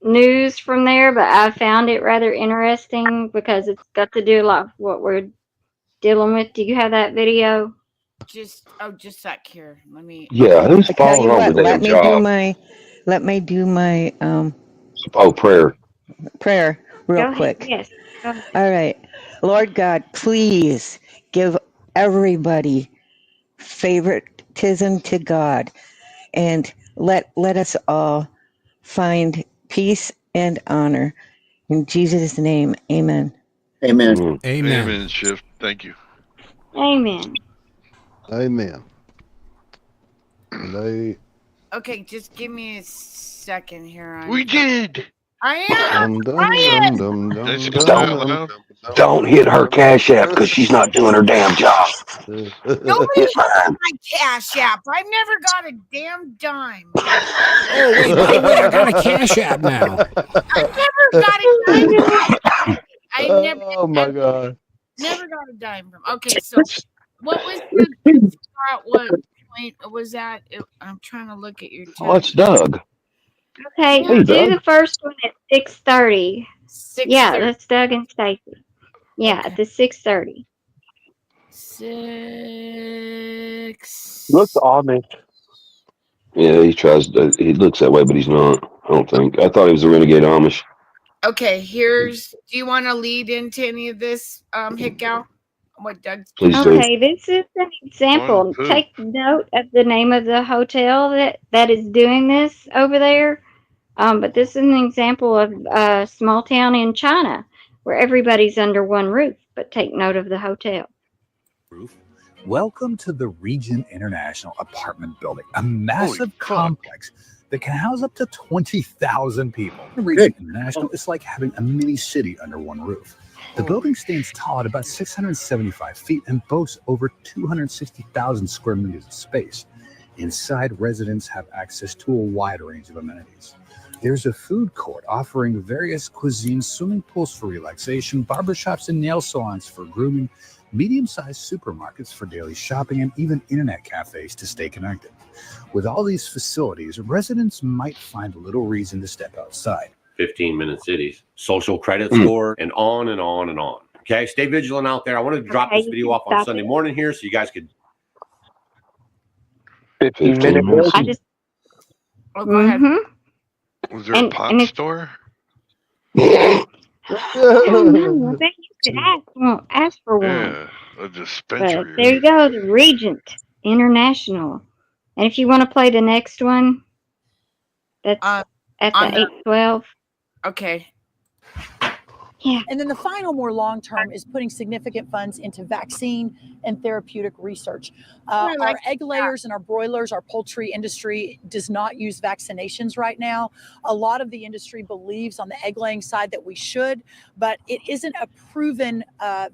news from there, but I found it rather interesting because it's got to do a lot with what we're dealing with. Do you have that video? Just that here. Let me. Yeah, who's falling on the damn job? Let me do my prayer real quick. Yes. All right. Lord God, please give everybody favoritism to God, and let us all find peace and honor. In Jesus' name, amen. Amen. Amen, Shift. Thank you. Amen. Amen. Okay, just give me a second here. We did. I am. Dum, Quiet. dum, dum, That's dum, quiet dum, loud. Don't hit her cash app because she's not doing her damn job. Nobody Hit hits mine. my cash app. I've never got a damn dime. Oh wait, by the way, I got a Cash App now. I've never got a dime. I never. Oh my God. Never got a dime from. Okay, so what was the what point was that? I'm trying to look at your chat. Oh, it's Doug. Okay, Hey, do Doug. the first one at 6:30. 6:30. Yeah, that's Doug and Stacy. Yeah, Okay. at the 6:30. 6. Looks Amish. Yeah, he tries. He looks that way, but he's not. I don't think. I thought he was a renegade Amish. Okay, here's. Do you want to lead into any of this, Hickow? What Doug's Please do. Okay, this is an example. Take note of the name of the hotel that is doing this over there. But this is an example of a small town in China where everybody's under one roof. But take note of the hotel. Welcome to the Regent International apartment building, a massive complex that can house up to 20,000 people. The Regent International is like having a mini city under one roof. The building stands tall at about 675 feet and boasts over 260,000 square meters of space. Inside, residents have access to a wide range of amenities. There's a food court offering various cuisines, swimming pools for relaxation, barbershops and nail salons for grooming, medium-sized supermarkets for daily shopping, and even internet cafes to stay connected. With all these facilities, residents might find little reason to step outside. 15-minute cities, social credit score, and on and on and on. Okay, stay vigilant out there. I wanted to drop this video off on Sunday morning here so you guys could. 15 minutes. I just. Oh, go ahead. Was there a pot store? I don't know. I bet you could ask for one. Yeah, a dispensary. But there you go, the Regent International. And if you want to play the next one, that's at the 8:12. Okay. Yeah. And then the final, more long-term, is putting significant funds into vaccine and therapeutic research. Our egg layers and our broilers, our poultry industry does not use vaccinations right now. A lot of the industry believes on the egg laying side that we should, but it isn't a proven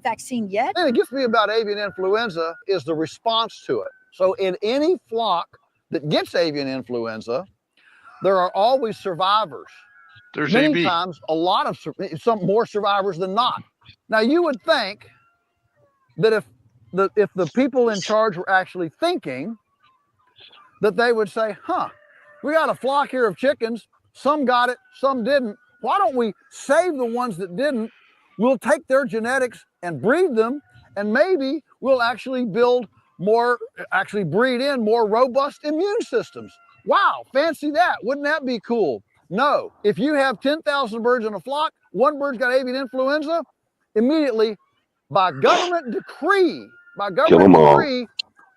vaccine yet. And it gets me about avian influenza is the response to it. So in any flock that gets avian influenza, there are always survivors. There's Many AB. times, a lot of some more survivors than not. Now, you would think that if the people in charge were actually thinking, that they would say, "Huh, we got a flock here of chickens. Some got it, some didn't. Why don't we save the ones that didn't? We'll take their genetics and breed them, and maybe we'll actually breed in more robust immune systems." Wow, fancy that. Wouldn't that be cool? No, if you have 10,000 birds in a flock, one bird's got avian influenza, immediately by government decree,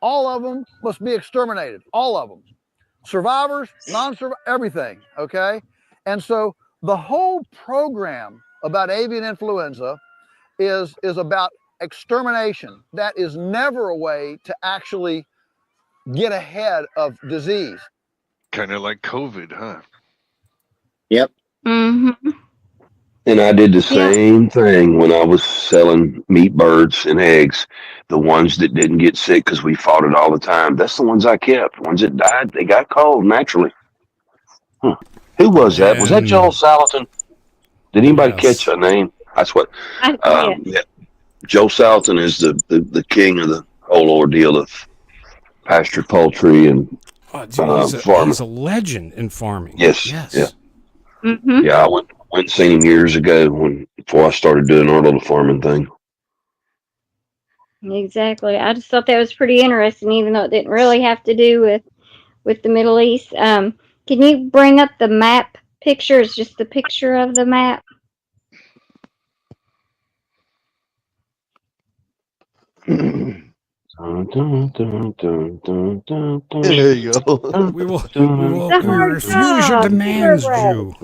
all of them must be exterminated, all of them. Survivors, non-survivors, everything, okay? And so the whole program about avian influenza is about extermination. That is never a way to actually get ahead of disease. Kind of like COVID, huh? Yep. Mm-hmm. And I did the same thing when I was selling meat birds and eggs. The ones that didn't get sick because we fought it all the time. That's the ones I kept. The ones that died, they got cold naturally. Who was that? Was that Joel Salatin? Did anybody catch her name? That's what. Yeah. Joe Salatin is the king of the whole ordeal of pasture poultry and farming. He's a legend in farming. Yes. Yeah. Mm-hmm. Yeah, I went and seen him years ago before I started doing our little farming thing. Exactly. I just thought that was pretty interesting, even though it didn't really have to do with the Middle East. Can you bring up the map picture? It's just the picture of the map. There you go. We will refuse your demands, Jew.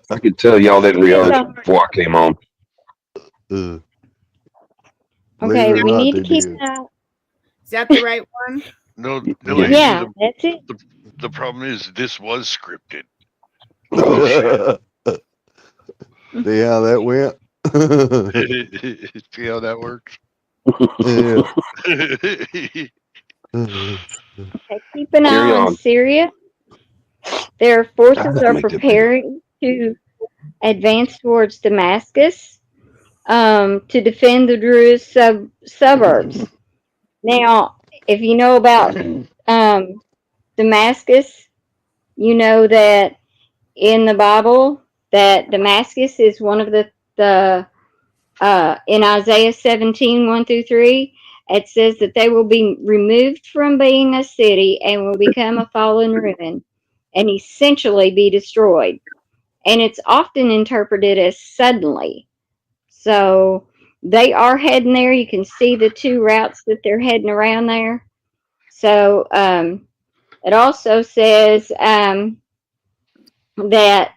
I could tell y'all didn't realize before I came on. Okay, we need to keep that. Is that the right one? No, Yeah, that's it. The problem is this was scripted. Oh shit! See how that went? See how that works? Yeah. Okay, keep an eye on Syria. Their forces are preparing to advance towards Damascus to defend the Druze suburbs. Now, if you know about Damascus, you know that in the Bible that Damascus is one of the in Isaiah 17, 1 through 3, it says that they will be removed from being a city and will become a fallen ruin and essentially be destroyed. And it's often interpreted as suddenly. So they are heading there. You can see the two routes that they're heading around there. So it also says that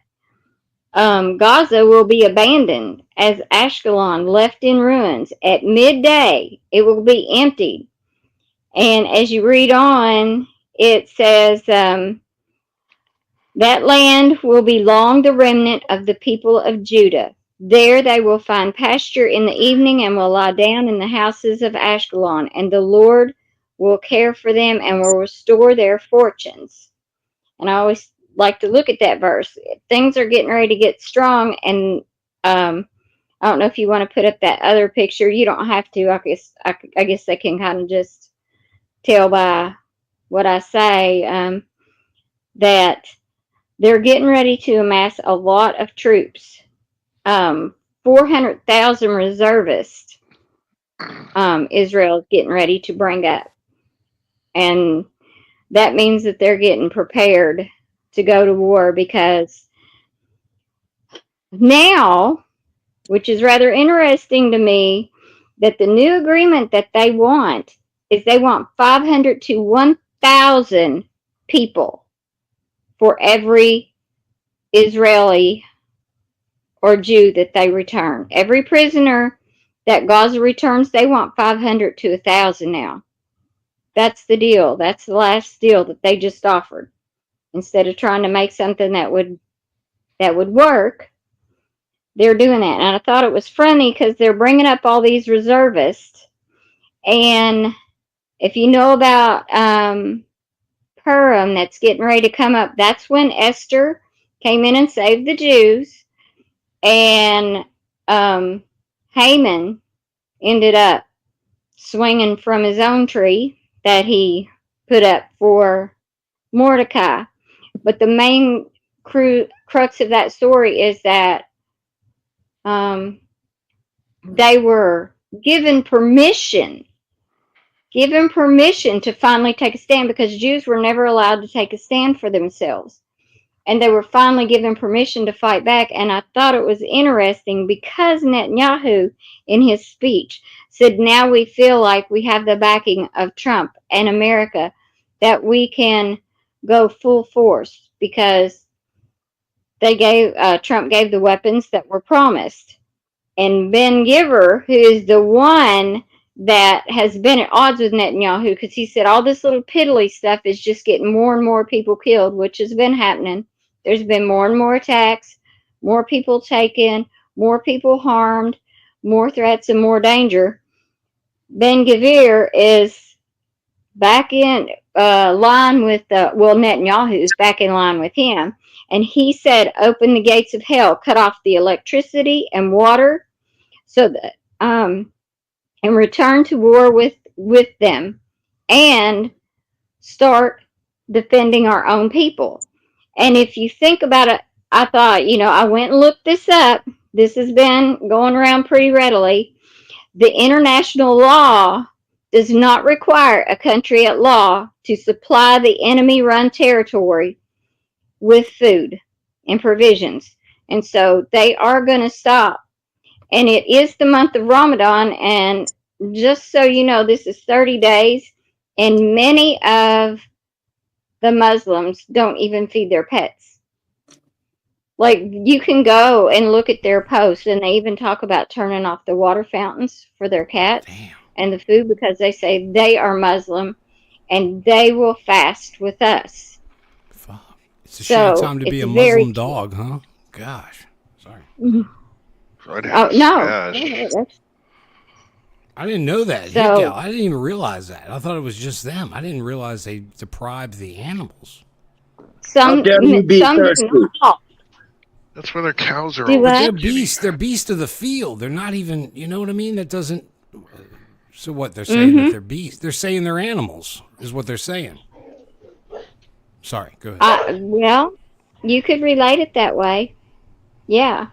Gaza will be abandoned as Ashkelon left in ruins. At midday, it will be emptied. And as you read on, it says that land will belong the remnant of the people of Judah. There they will find pasture in the evening and will lie down in the houses of Ashkelon. And the Lord will care for them and will restore their fortunes. And I always like to look at that verse. Things are getting ready to get strong, and I don't know if you want to put up that other picture. You don't have to. I guess they can kind of just tell by what I say that they're getting ready to amass a lot of troops. 400,000 reservists. Israel is getting ready to bring up, and that means that they're getting prepared to go to war, because now, which is rather interesting to me, that the new agreement that they want is they want 500 to 1,000 people for every Israeli or Jew that they return. Every prisoner that Gaza returns, they want 500 to 1,000 now. That's the deal. That's the last deal that they just offered. Instead of trying to make something that would work, they're doing that. And I thought it was funny because they're bringing up all these reservists. And if you know about Purim that's getting ready to come up, that's when Esther came in and saved the Jews. And Haman ended up swinging from his own tree that he put up for Mordecai. But the main crux of that story is that they were given permission to finally take a stand, because Jews were never allowed to take a stand for themselves. And they were finally given permission to fight back. And I thought it was interesting because Netanyahu, in his speech, said, now we feel like we have the backing of Trump and America, that we can go full force, because Trump gave the weapons that were promised. And Ben Giver, who is the one that has been at odds with Netanyahu, because he said all this little piddly stuff is just getting more and more people killed, which has been happening. There's been more and more attacks, more people taken, more people harmed, more threats, and more danger. Ben Gvir is back in line with Netanyahu's back in line with him. And he said, open the gates of hell, cut off the electricity and water, so that and return to war with them, and start defending our own people. And if you think about it, I thought, I went and looked this up. This has been going around pretty readily. The international law does not require a country at law to supply the enemy-run territory with food and provisions. And so they are going to stop. And it is the month of Ramadan. And just so you know, this is 30 days. And many of the Muslims don't even feed their pets. Like, you can go and look at their posts, and they even talk about turning off the water fountains for their cats and the food, because they say they are Muslim and they will fast with us. It's a shitty time to be a Muslim dog, huh? Gosh. Sorry. I'd have no. I didn't know that. So, I didn't even realize that. I thought it was just them. I didn't realize they deprived the animals. Some do not. That's where their cows are. Do always They're what? beasts. They're beasts of the field. They're not even. You know what I mean? That doesn't. So what? They're saying that they're beasts. They're saying they're animals. Is what they're saying. Sorry. Go ahead. Well, you could relate it that way. Yeah.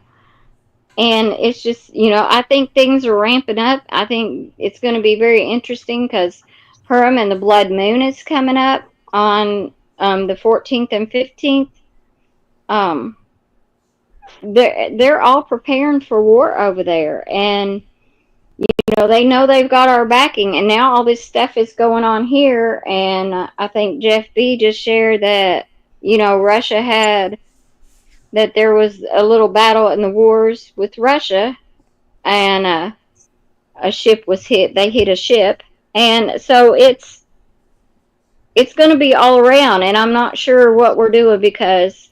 And it's just, I think things are ramping up. I think it's going to be very interesting because Purim and the Blood Moon is coming up on the 14th and 15th. They're all preparing for war over there. And, they know they've got our backing. And now all this stuff is going on here. And I think Jeff B. just shared that, Russia had... that there was a little battle in the wars with Russia, and a ship was hit. They hit a ship, and so it's going to be all around. And I'm not sure what we're doing because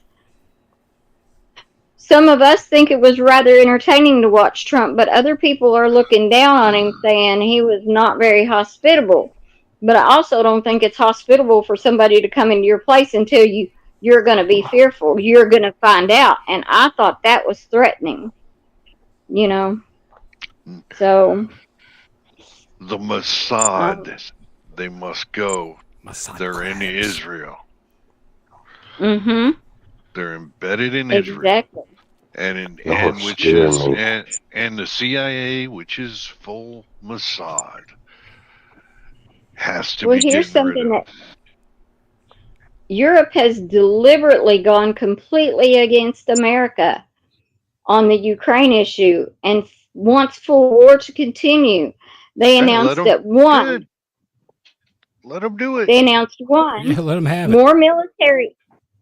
some of us think it was rather entertaining to watch Trump, but other people are looking down on him, saying he was not very hospitable. But I also don't think it's hospitable for somebody to come into your place and tell you you're going to be fearful. You're going to find out. And I thought that was threatening, So. The Mossad, they must go. They're in Israel. Mm-hmm. They're embedded in Israel. Exactly. And the CIA, which is full Mossad, has to be here's something rid of. that Europe has deliberately gone completely against America on the Ukraine issue and wants full war to continue. They announced that one. Let them do it. They announced one. Yeah, let them have more military.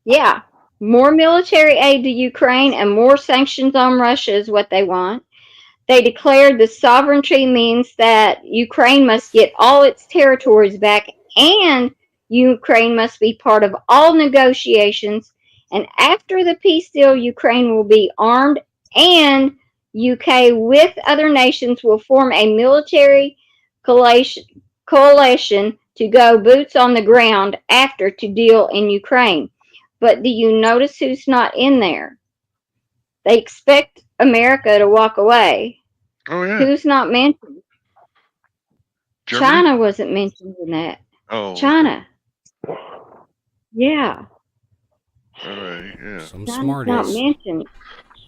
Yeah, more military aid to Ukraine and more sanctions on Russia is what they want. They declared the sovereignty means that Ukraine must get all its territories back, and Ukraine must be part of all negotiations. And after the peace deal, Ukraine will be armed, and UK with other nations will form a military coalition to go boots on the ground after to deal in Ukraine. But do you notice who's not in there? They expect America to walk away. Oh, yeah. Who's not mentioned? Germany? China wasn't mentioned in that. Oh. China. Yeah. All right, yeah. Some China's smarties. not mentioned.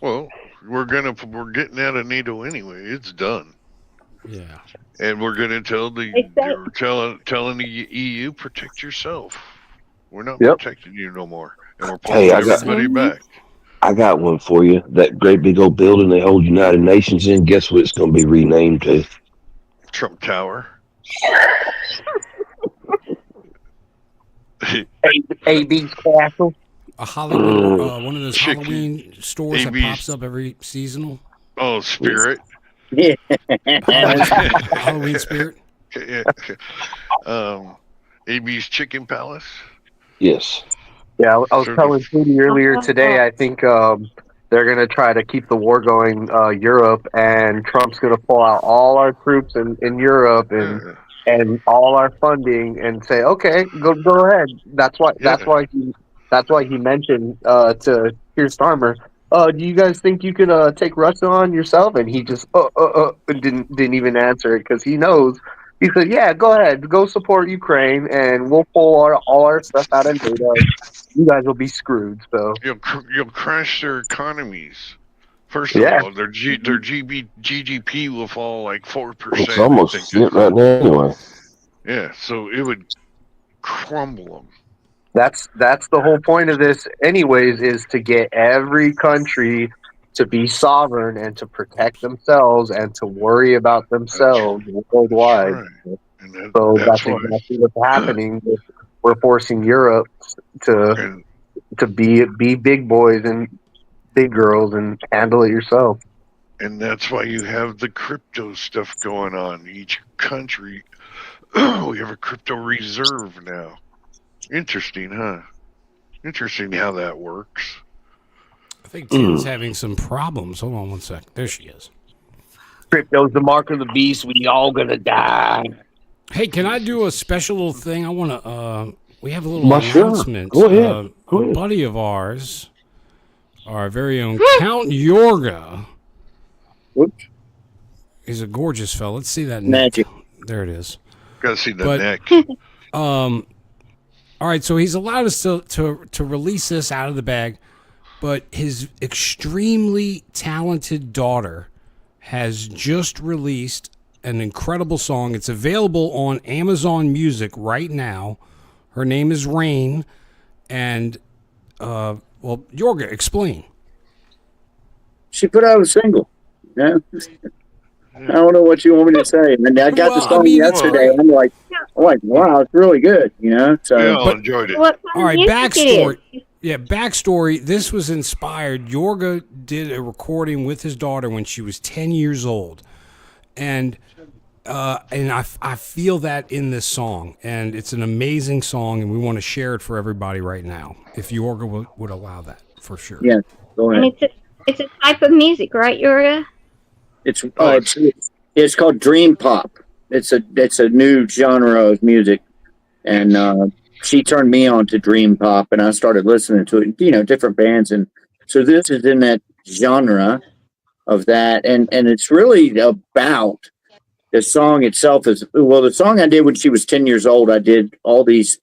Well, we're getting out of NATO anyway. It's done. Yeah. And we're gonna telling the EU, protect yourself. We're not protecting you no more. And we're pulling everybody back. I got one for you. That great big old building they hold United Nations in, guess what it's going to be renamed to? Trump Tower. AB's Castle. A Hollywood, one of those Halloween stores that pops up every seasonal. Oh, Spirit. Yeah. Halloween Spirit. Yeah. AB's Chicken Palace. Yes. Yeah, I was telling Judy earlier today, I think they're going to try to keep the war going, Europe, and Trump's going to pull out all our troops in Europe and all our funding and say, okay, go ahead. That's why he mentioned to Keir Starmer, do you guys think you can take Russia on yourself? And he just didn't even answer it because he knows. He said, yeah, go ahead, go support Ukraine, and we'll pull all our stuff out of NATO. You guys will be screwed. So you'll crash their economies. First of all, their GDP will fall like 4%. It's almost it right now anyway. Yeah, so it would crumble them. That's the whole point of this, anyways, is to get every country to be sovereign and to protect themselves and to worry about themselves worldwide. Right. So that's exactly what's happening. We're forcing Europe to be big boys and big girls and handle it yourself. And that's why you have the crypto stuff going on. Each country, we have a crypto reserve now. Interesting, huh? Interesting how that works. I think Tim's having some problems. Hold on one sec. There she is. Crypto's the mark of the beast. We all gonna die. Hey, can I do a special little thing? I want to. We have a little Sure. announcement. Go ahead. Go A ahead. buddy of ours, our very own Count Yorga. Whoops. He's a gorgeous fellow. Let's see that neck. Magic. There it is. Gotta see the But, neck. All right, so he's allowed us to release this out of the bag, but his extremely talented daughter has just released an incredible song. It's available on Amazon Music right now. Her name is Rain, and well, Yorga, explain. She put out a single. Yeah. I don't know what you want me to say. And I got the song yesterday. I'm like, wow, it's really good. So we all enjoyed it. What All right, music backstory. it is? Yeah, backstory. This was inspired. Yorga did a recording with his daughter when she was 10 years old, and I feel that in this song, and it's an amazing song, and we want to share it for everybody right now. If Yorga would allow that, for sure. Yeah, go ahead. And it's a type of music, right, Yorga? It's called dream pop. It's a new genre of music, and she turned me on to dream pop, and I started listening to it. Different bands, and so this is in that genre of that, and it's really about the song itself. The song I did when she was 10 years old. I did all these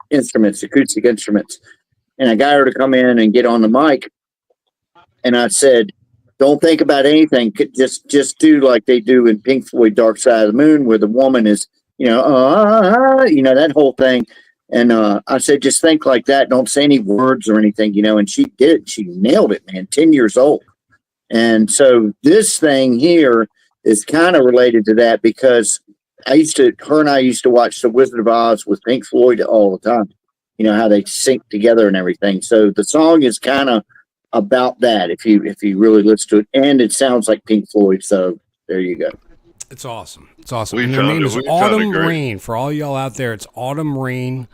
instruments, acoustic instruments, and I got her to come in and get on the mic, and I said, don't think about anything. Just do like they do in Pink Floyd Dark Side of the Moon, where the woman is, that whole thing. And I said, just think like that. Don't say any words or anything, and she did. She nailed it, man, 10 years old. And so this thing here is kind of related to that, because her and I used to watch The Wizard of Oz with Pink Floyd all the time. How they sync together and everything. So the song is kind of about that, if you really listen to it, and it sounds like Pink Floyd. So there you go. It's awesome. It's awesome. We And her found name it. is We found it Autumn great. Rain. For all y'all out there, it's Autumn Rain.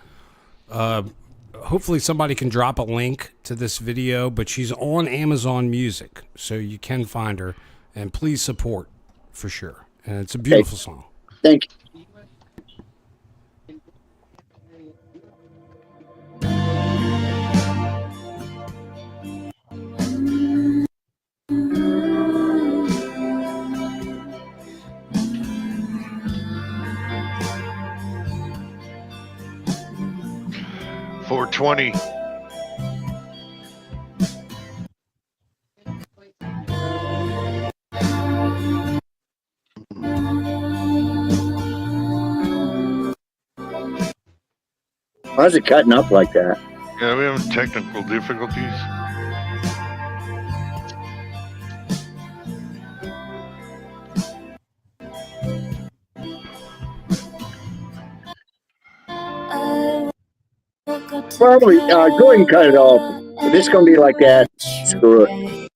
Hopefully somebody can drop a link to this video, but she's on Amazon Music, so you can find her, and please support for sure. And it's a beautiful song. Thank you. .420. Why is it cutting up like that? Yeah, we have technical difficulties. Probably go ahead and cut it off. If it's going to be like that, screw it.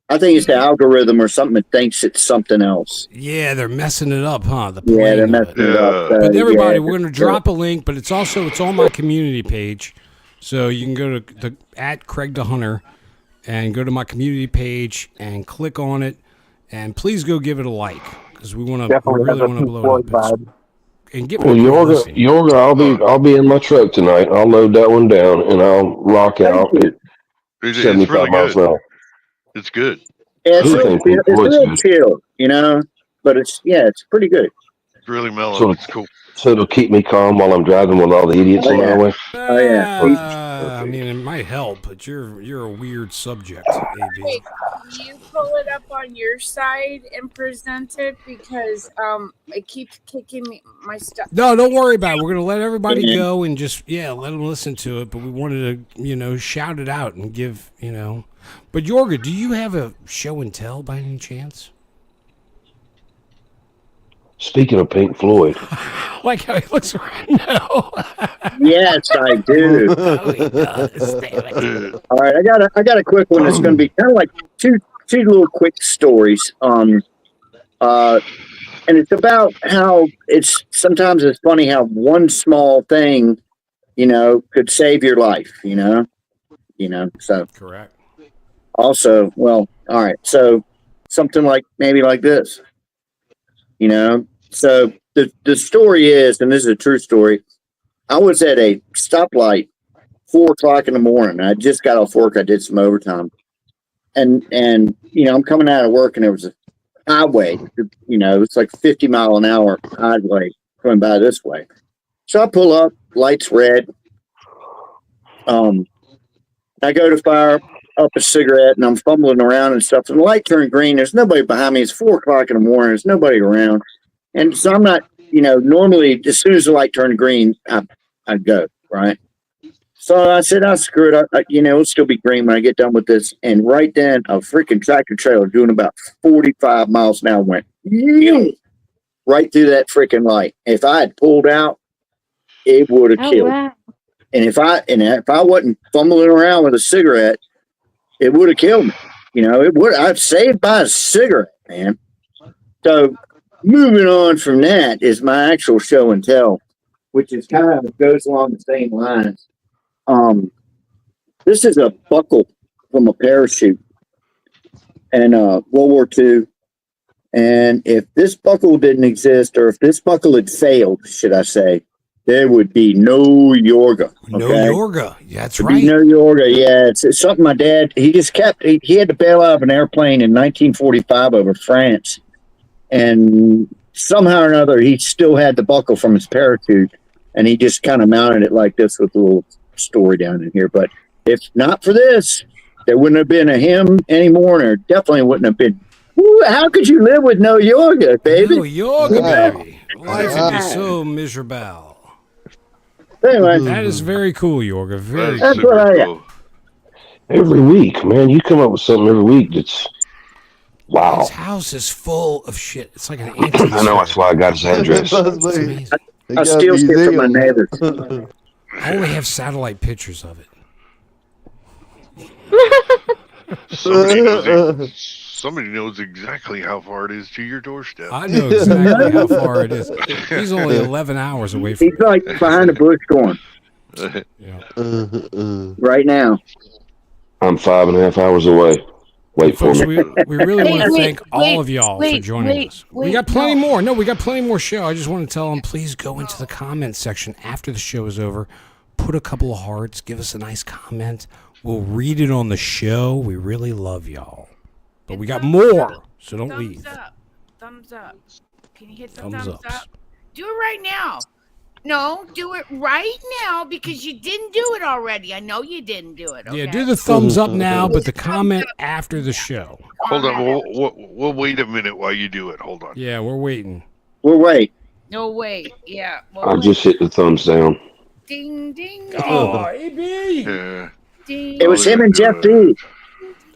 I think it's the algorithm or something that thinks it's something else. Yeah, they're messing it up, huh? Yeah, they're messing it up. But everybody, we're going to drop a link, but it's on my community page. So you can go to at Craig the Hunter and go to my community page and click on it, and please go give it a like, because we really want to blow it up. And get Well, Yorga, I'll be in my truck tonight. I'll load that one down and I'll rock out at It's 75 really miles good. an hour. It's good. Yeah, it's Everything real chill, but it's pretty good. It's really mellow. So, It's cool. So it'll keep me calm while I'm driving with all the idiots on the highway. Oh yeah. I mean, it might help, but you're a weird subject, AB. Wait, can you pull it up on your side and present it, because it keeps kicking me my stuff. No, don't worry about it. We're gonna let everybody go and just let them listen to it. But we wanted to shout it out and give But Yorga, do you have a show and tell by any chance? Speaking of Pink Floyd, Like how he looks right now. Yes, I do. Oh, he does. Damn it. All right, I got a quick one. It's going to be kind of like two little quick stories. And it's about how sometimes it's funny how one small thing, could save your life. So correct. Also, well, all right. So something like maybe like this, So the story is, and this is a true story. I was at a stoplight 4:00 in the morning. I just got off work. I did some overtime, and I'm coming out of work, and there was a highway. It's like 50-mile-an-hour highway coming by this way. So I pull up, lights red. I go to fire up a cigarette, and I'm fumbling around and stuff. And the light turned green. There's nobody behind me. It's 4:00 in the morning. There's nobody around, and so I'm not. Normally as soon as the light turned green, I go right. So I said, screw it. It'll still be green when I get done with this. And right then, a freaking tractor trailer doing about 45 miles an hour went right through that freaking light. If I had pulled out, it would have killed. Wow. And if I wasn't fumbling around with a cigarette, it would have killed me. It would. I've saved by a cigarette, man. So moving on from that is my actual show and tell, which is kind of goes along the same lines. This is a buckle from a parachute in World War II. And if this buckle didn't exist, or if this buckle had failed, should I say, there would be no Yorga. No Yorga. That's There'd right. be no Yorga. Yeah, it's something my dad, he had to bail out of an airplane in 1945 over France. And somehow or another, he still had the buckle from his parachute. And he just kind of mounted it like this with a little story down in here. But if not for this, there wouldn't have been a hymn anymore. And there definitely wouldn't have been. Ooh, how could you live with no Yorga, baby? No Yorga, baby. Life would be so miserable. Anyway, that is very cool, Yorga. Very That's cool. what I am. Every week, man, you come up with something every week that's wow. His house is full of shit. It's like an antique. I know, that's why I got his address. It's amazing. I steal shit from my neighbors. I only have satellite pictures of it. Somebody knows exactly how far it is to your doorstep. I know exactly how far it is. He's only 11 hours away from He's like behind the bush going. Right now. I'm 5.5 hours away. Wait for Folks, me. we really want to thank all of y'all for joining us. We got plenty more. No, we got plenty more show. I just want to tell them, please go into the comments section after the show is over. Put a couple of hearts. Give us a nice comment. We'll read it on the show. We really love y'all. But we got more, so don't leave. Thumbs up. Can you hit the thumbs up? Do it right now. No, do it right now because you didn't do it already. I know you didn't do it. Okay? Yeah, do the thumbs up now, but the comment after the show. Hold on. We'll wait a minute while you do it. Hold on. Yeah, we're waiting. We'll wait. No, wait. Yeah. I just hit the thumbs down. Ding, ding. Oh, AB. Ding. It was him and Jeff D.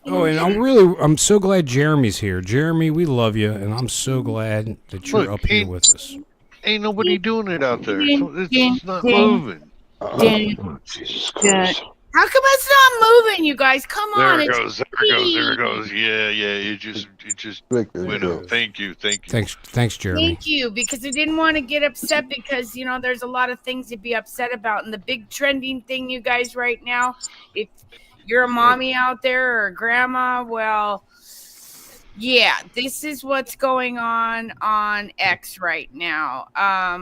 Oh, and I'm so glad Jeremy's here. Jeremy, we love you, and I'm so glad that you're up here with us. Ain't nobody doing it out there. It's not moving. Jesus Christ. How come it's not moving, you guys? Come on. There it goes. Yeah. It just went up. Thank you. Thanks, Jeremy. Thank you, because I didn't want to get upset because, there's a lot of things to be upset about. And the big trending thing, you guys, right now, if you're a mommy out there or a grandma, well, yeah, this is what's going on X right now.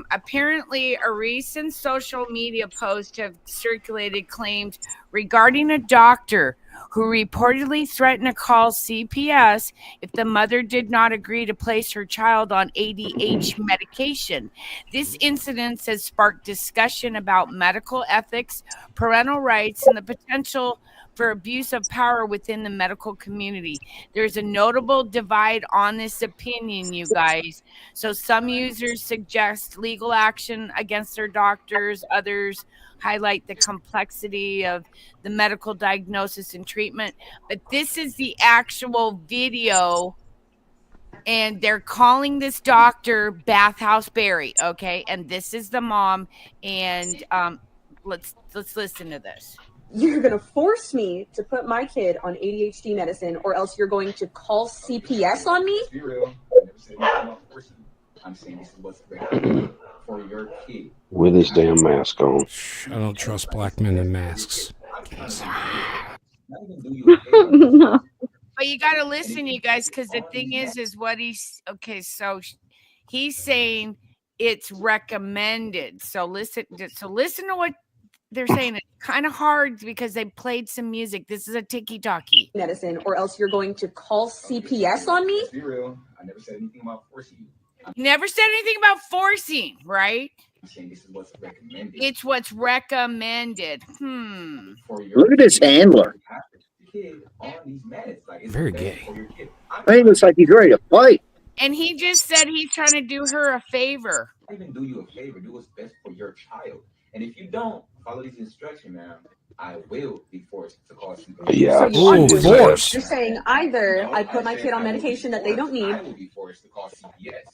Apparently, a recent social media post have circulated claims regarding a doctor who reportedly threatened to call CPS if the mother did not agree to place her child on ADH medication. This incident has sparked discussion about medical ethics, parental rights, and the potential for abuse of power within the medical community. There's a notable divide on this opinion, you guys. So some users suggest legal action against their doctors. Others highlight the complexity of the medical diagnosis and treatment. But this is the actual video, and they're calling this doctor Bathhouse Barry, okay? And this is the mom, and let's listen to this. You're going to force me to put my kid on ADHD medicine, or else you're going to call CPS on me? Be real. I'm saying this is what's great for your kid. With his damn mask on. I don't trust black men in masks. No. But you got to listen, you guys, because the thing is what he's okay. So he's saying it's recommended. So listen to what they're saying. It's kind of hard because they played some music. This is a tiki-talkie. Medicine, or else you're going to call CPS on me. Let's be real. I never said anything about forcing you. Never said anything about forcing, right? I'm saying this is what's recommended. It's what's recommended. Look at this handler. Very gay. He looks like he's ready to fight. And he just said he's trying to do her a favor. I even do you a favor. Do what's best for your child. And if you don't follow these instructions, ma'am, I will be forced to call CPS. Yeah. You're saying either I put my kid on medication that they don't need. I will be forced to call CPS.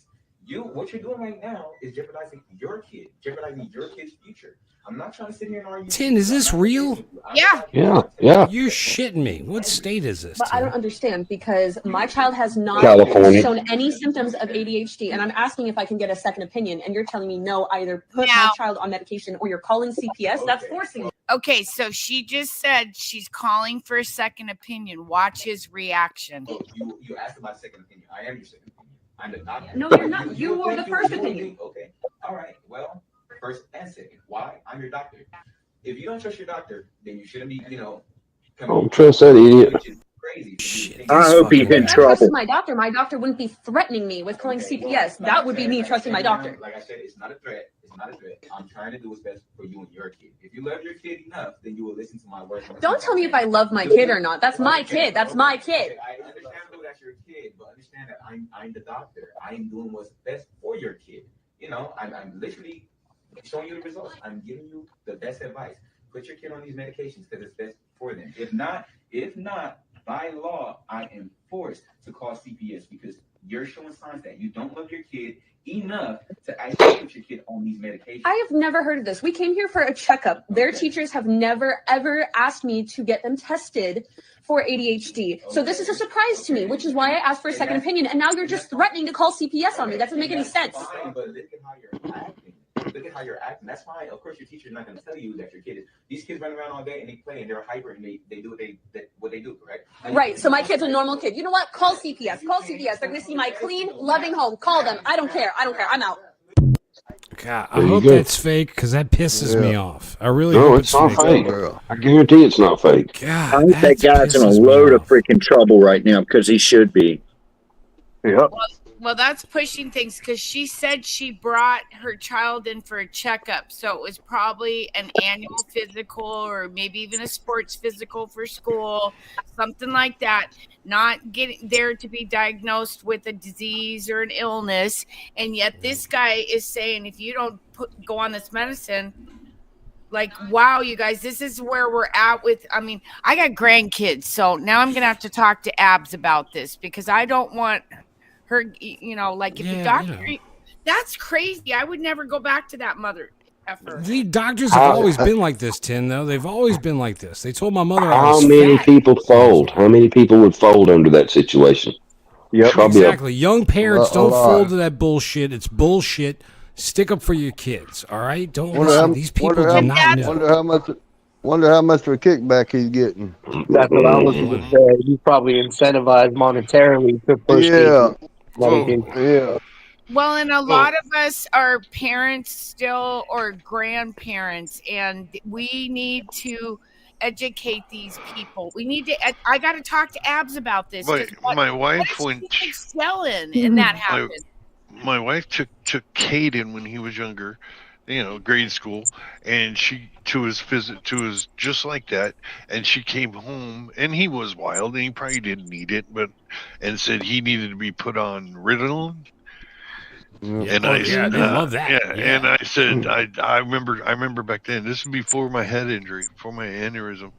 What you're doing right now is jeopardizing your kid, jeopardizing your kid's future. I'm not trying to sit here and argue. Tin, is this real? Yeah. Yeah. You're shitting me. What state is this? But I don't understand because my child has not California. shown any symptoms of ADHD, and I'm asking if I can get a second opinion, and you're telling me no, either put my child on medication or you're calling CPS. That's forcing me. Okay, so she just said she's calling for a second opinion. Watch his reaction. You asked about second opinion. I am your second opinion. I'm the doctor. No, you're not. You were the first opinion. Okay. All right. Well, first and second. Why? I'm your doctor. If you don't trust your doctor, then you shouldn't be, Don't trust that idiot. I hope he's in If I trouble. trusted my doctor wouldn't be threatening me with calling CPS. That would be me trusting my doctor. Like I said, it's not a threat. It's not a threat. I'm trying to do what's best for you and your kid. If you love your kid enough, then you will listen to my words. Don't tell me if I love my kid or not. That's my kid. That's my kid. I understand though that's your kid, but understand that I'm the doctor. I'm doing what's best for your kid. I'm literally showing you the results. I'm giving you the best advice. Put your kid on these medications because it's best for them. If not, by law, I am forced to call CPS because you're showing signs that you don't love your kid enough to actually put your kid on these medications. I have never heard of this. We came here for a checkup. Their teachers have never, ever asked me to get them tested for ADHD. So this is a surprise to me, which is why I asked for a second opinion. And now you're just threatening to call CPS on me. That doesn't make any sense. Fine, but look at how you're acting. Look at how you're acting. That's why, of course, your teacher's not going to tell you that your kid is. These kids run around all day and they play and they're hyper and they do what they do, correct? Right. So my kid's a normal kid. You know what? Call CPS. Call CPS. They're going to see my clean, loving home. Call them. I don't care. I'm out. God, I hope that's fake because that pisses me off. I really No, hope it's not fake. fake. I guarantee it's not fake. God, I think that guy's in a load of freaking trouble right now because he should be. Yep. Well, that's pushing things because she said she brought her child in for a checkup. So it was probably an annual physical or maybe even a sports physical for school, something like that. Not getting there to be diagnosed with a disease or an illness. And yet this guy is saying if you don't go on this medicine, like, wow, you guys, this is where we're at with, I got grandkids. So now I'm going to have to talk to Abs about this because I don't want her, like if the doctor, that's crazy. I would never go back to that mother effer. The doctors have always been like this, Tin, though. They've always been like this. They told my mother How many people fold? How many people would fold under that situation? Yep, exactly. Young parents don't fold to that bullshit. It's bullshit. Stick up for your kids, all right? Don't listen. These people do not know. Wonder how much of a kickback he's getting. That's what I was going to say. He's probably incentivized monetarily to push Yeah. Well, and a lot of us are parents still or grandparents, and we need to educate these people. We need to. I got to talk to Abs about this. My wife went selling, and that happened. My wife took Caden when he was younger, grade school, and she to his just like that, and she came home and he was wild and he probably didn't need it, and said he needed to be put on Ritalin. And I said, I love that. And I said, I remember back then. This was before my head injury, before my aneurysm.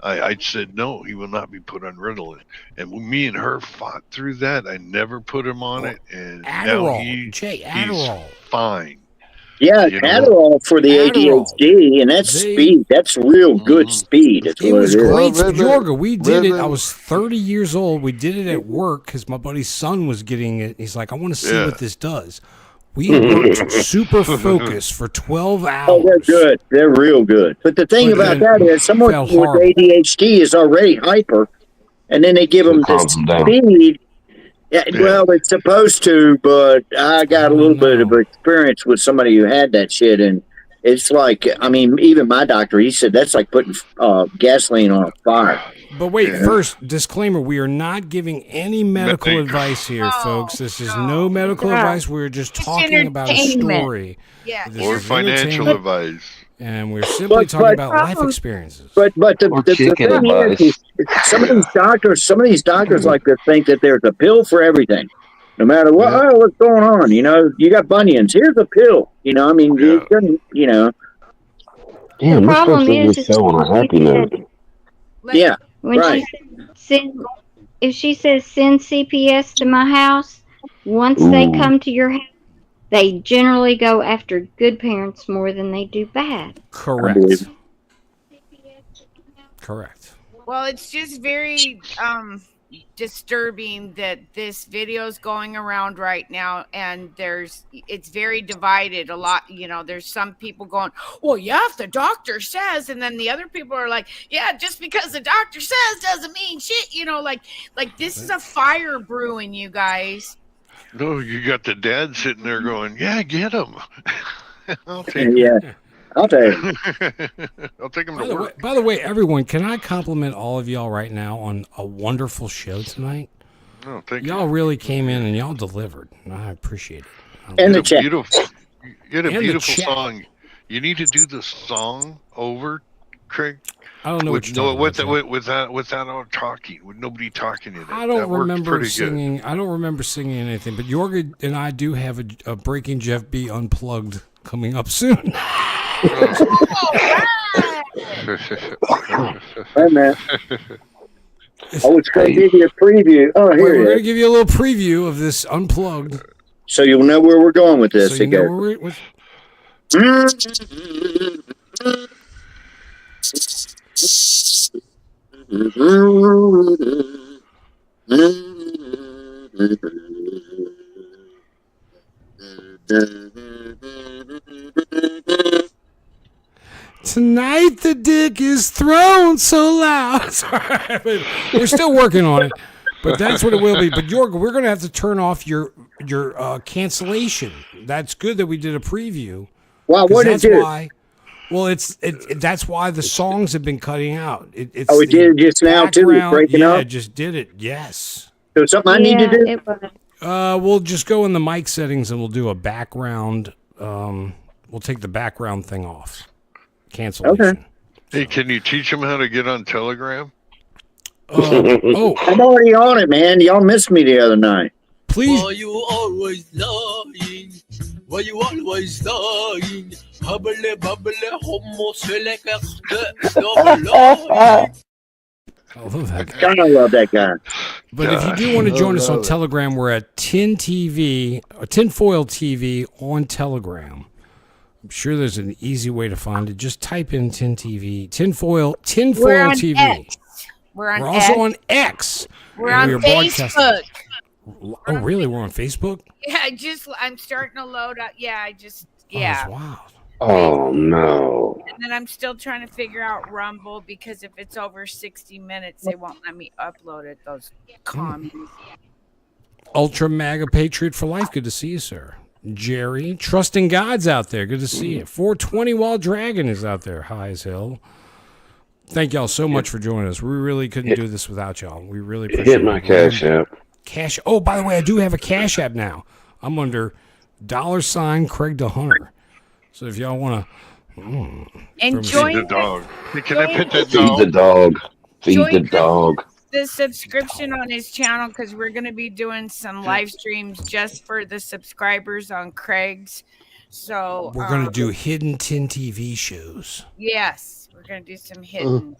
I said no, he will not be put on Ritalin. And when me and her fought through that, I never put him on it, and now he's fine. Yeah, Adderall for the ADHD, and that's speed. That's real good speed. It was great. Jorga, we did it. I was 30 years old. We did it at work because my buddy's son was getting it. He's like, I want to see what this does. We worked super focused for 12 hours. Oh, they're good. They're real good. But the thing about that is someone with ADHD is already hyper, and then they give them calms them down. speed. Yeah, well, it's supposed to, but I got a little bit of experience with somebody who had that shit, and it's like, I mean, even my doctor, he said that's like putting gasoline on a fire. But wait, first, disclaimer, we are not giving any medical advice here, folks. This is no medical advice. We're just talking about a story. Yeah. Or financial advice. And we're simply talking about life experiences. But the thing is, some of these doctors like to think that there's a pill for everything. No matter what, what's going on, you know, you got bunions. Here's a pill. You know, I mean, you couldn't, you know. Damn, we're supposed to be so on a happy note. Yeah, when right. If she says send CPS to my house, once they come to your house, they generally go after good parents more than they do bad. Correct. Correct. Well, it's just very disturbing that this video is going around right now, and it's very divided. A lot, you know, there's some people going, well, yeah, if the doctor says, and then the other people are like, yeah, just because the doctor says doesn't mean shit, you know, like this is a fire brewing, you guys. No, you got the dad sitting there going, yeah, get him. I'll take him. Yeah, I'll take him. I'll take him to work. By the way, everyone, can I compliment all of y'all right now on a wonderful show tonight? Oh, thank y'all really came in and y'all delivered. I appreciate it. And the chat. You had a And the beautiful chat. song. You need to do the song over, Craig. I don't know what you're talking about. Without talking, with nobody talking in it. I don't That worked remember pretty singing. I don't remember singing anything. But Jorgen and I do have a Breaking Jeff B Unplugged coming up soon. Hey, man. I was going to give you a preview. Oh, here We're it going to is. give you a little preview of this Unplugged. So you'll know where we're going with this. So you know where we're with. Tonight the dick is thrown so loud. Sorry, we're still working on it, but that's what it will be. But Jorgen, we're going to have to turn off your cancellation. That's good that we did a preview. Wow, what did you? Why? Well, that's why the songs have been cutting out. It did it just now too. It's breaking up. I just did it. Yes. So something I need to do. We'll just go in the mic settings and we'll do a background. We'll take the background thing off. Cancellation. Okay. Hey, can you teach them how to get on Telegram? I'm already on it, man. Y'all missed me the other night. Please. Why you always lying? Why you always lying? Hubble, bubble, homo, select, I love that guy. Kind of love that guy. But if you do want to join us on Telegram, we're at Tinfoil TV on Telegram. I'm sure there's an easy way to find it. Just type in Tinfoil TV. X. We're also on X. We're on Facebook. Oh, really? We're on Facebook? Yeah, I'm starting to load up. Yeah, That's wild. Oh, no. And then I'm still trying to figure out Rumble because if it's over 60 minutes, they won't let me upload it. Those comments. Ultra MAGA Patriot for Life. Good to see you, sir. Jerry, Trusting God's out there. Good to see you. 420 Wild Dragon is out there. High as hell. Thank y'all so much for joining us. We really couldn't do this without y'all. We really appreciate it. Hit my Cash App. Oh, by the way, I do have a Cash App now. I'm under $ Craig the Hunter. So if y'all want to enjoy the dog. Can I pet that Feed dog? the dog. Feed the dog. the subscription on his channel because we're going to be doing some live streams just for the subscribers on Craig's. So we're going to do hidden TinTv shows. Yes, we're going to do some hidden.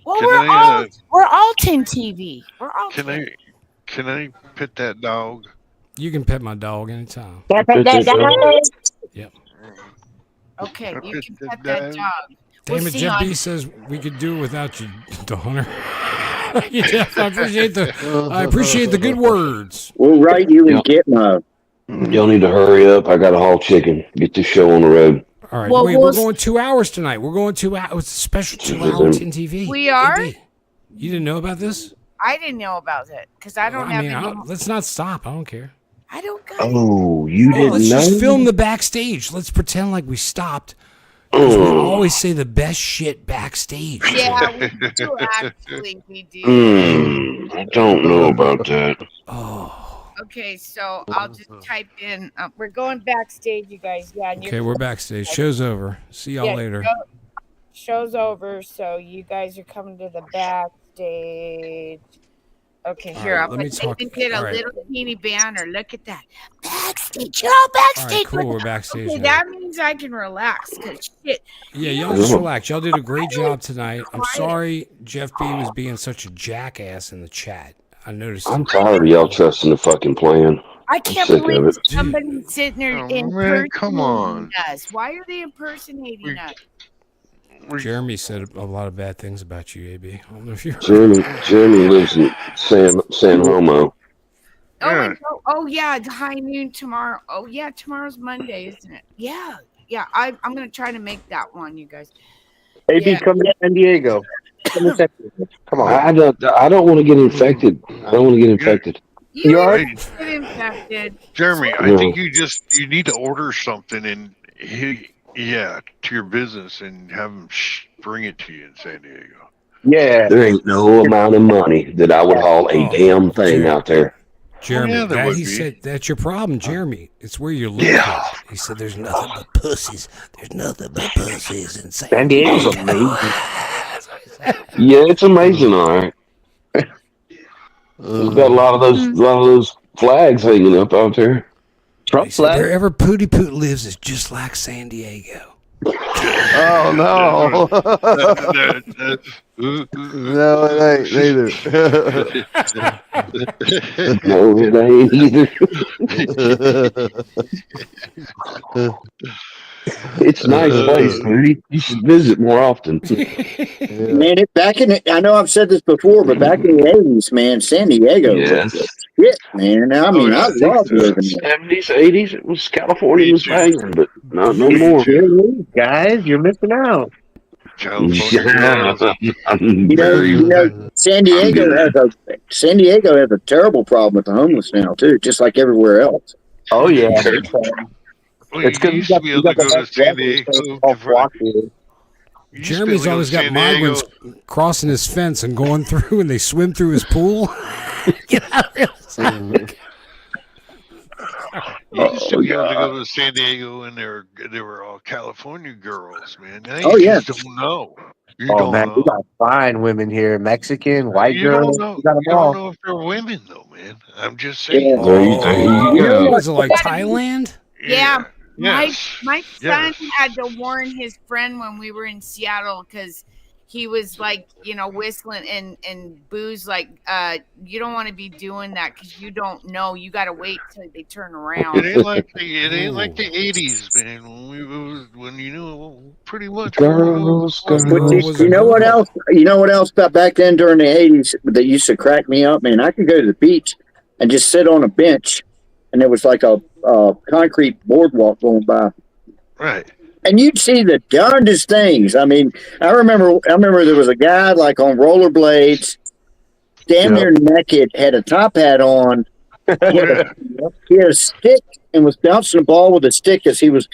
Well, Can we're all TinTv. We're all. Can I pet that dog? You can pet my dog anytime. Yep. Okay, you can pet that dog. Damn it, Jeff B says we could do it without you, the hunter. Yeah, I appreciate the good words. We'll write you and get my. Y'all need to hurry up. I got to haul chicken. Get this show on the road. All right, wait, we're going 2 hours tonight. We're going 2 hours. It's a special 2 hour TinTv. We are? You didn't know about this? I didn't know about it because I don't have any. Let's not stop. I don't care. I don't got Oh, you didn't let's know? just film the backstage. Let's pretend like we stopped. Because we always say the best shit backstage. Yeah, we do actually. We do. I don't know about that. Okay, so I'll just type in. We're going backstage, you guys. Yeah. And Okay, we're backstage. Show's over. See y'all later. Show's over, so you guys are coming to the backstage. Okay, here. right, I'll let me talk. even get a All right. little teeny banner. Look at that. Backstage. You're all backstage. All right, cool. We're backstage Okay, now. that means I can relax. Cause shit. Yeah, y'all just relax. Y'all did a great job tonight. I'm sorry Jeff B was being such a jackass in the chat. I noticed. I'm tired of y'all trusting the fucking plan. I can't sick of believe it. somebody's sitting there man, come on. us. Why are they impersonating us? Jeremy said a lot of bad things about you, AB. I don't know if you Jeremy lives in San Homo. Oh yeah, high noon tomorrow. Oh yeah, tomorrow's Monday, isn't it? Yeah. I'm gonna try to make that one, you guys. AB, come to San Diego. Come to Texas. Come on. I don't want to get infected. I don't want to get infected. You are get infected. Jeremy, I think you need to order something and to your business and have them bring it to you in San Diego. Yeah. There ain't no amount of money that I would haul a damn thing out there. Jeremy, Yeah, there would he be. said that's your problem, Jeremy. It's where you're located. Yeah. He said there's nothing but pussies. There's nothing but pussies in San Diego's amazing. Yeah, it's amazing, all right. We've got a lot of those flags hanging up out there. He said, wherever Pooty Poot lives is just like San Diego. Oh no! No, it ain't neither. No, it ain't either. It's a nice place, Pooty. You should visit more often. Man, I know I've said this before, but back in the 80s, man, San Diego was the shit, man. I mean, I love living there. 70s, 80s, it was California was banging, but not no more. Guys, you're missing out. San Diego has a terrible problem with the homeless now too, just like everywhere else. Oh yeah. It's because you got to go to San Diego. Jeremy's always got migrants crossing his fence and going through, and they swim through his pool. Get out of here. You used to be able to go to San Diego, and they were all California girls, man. Now you just don't know. You don't know. We got fine women here, Mexican, white You girls. don't know. We got them You all. don't know if they're women, though, man. I'm just saying. Was it like Thailand? Yeah. Yes. My son had to warn his friend when we were in Seattle because he was like, whistling and booze like, you don't want to be doing that because you don't know. You got to wait till they turn around. It ain't like the 80s, man. When you knew pretty much. But you know what else? You know what else about back then during the 80s that used to crack me up, man? I could go to the beach and just sit on a bench, and there was like a concrete boardwalk going by. Right. And you'd see the darndest things. I mean, I remember there was a guy like on rollerblades, damn near naked, had a top hat on. He had a stick and was bouncing the ball with a stick as he was,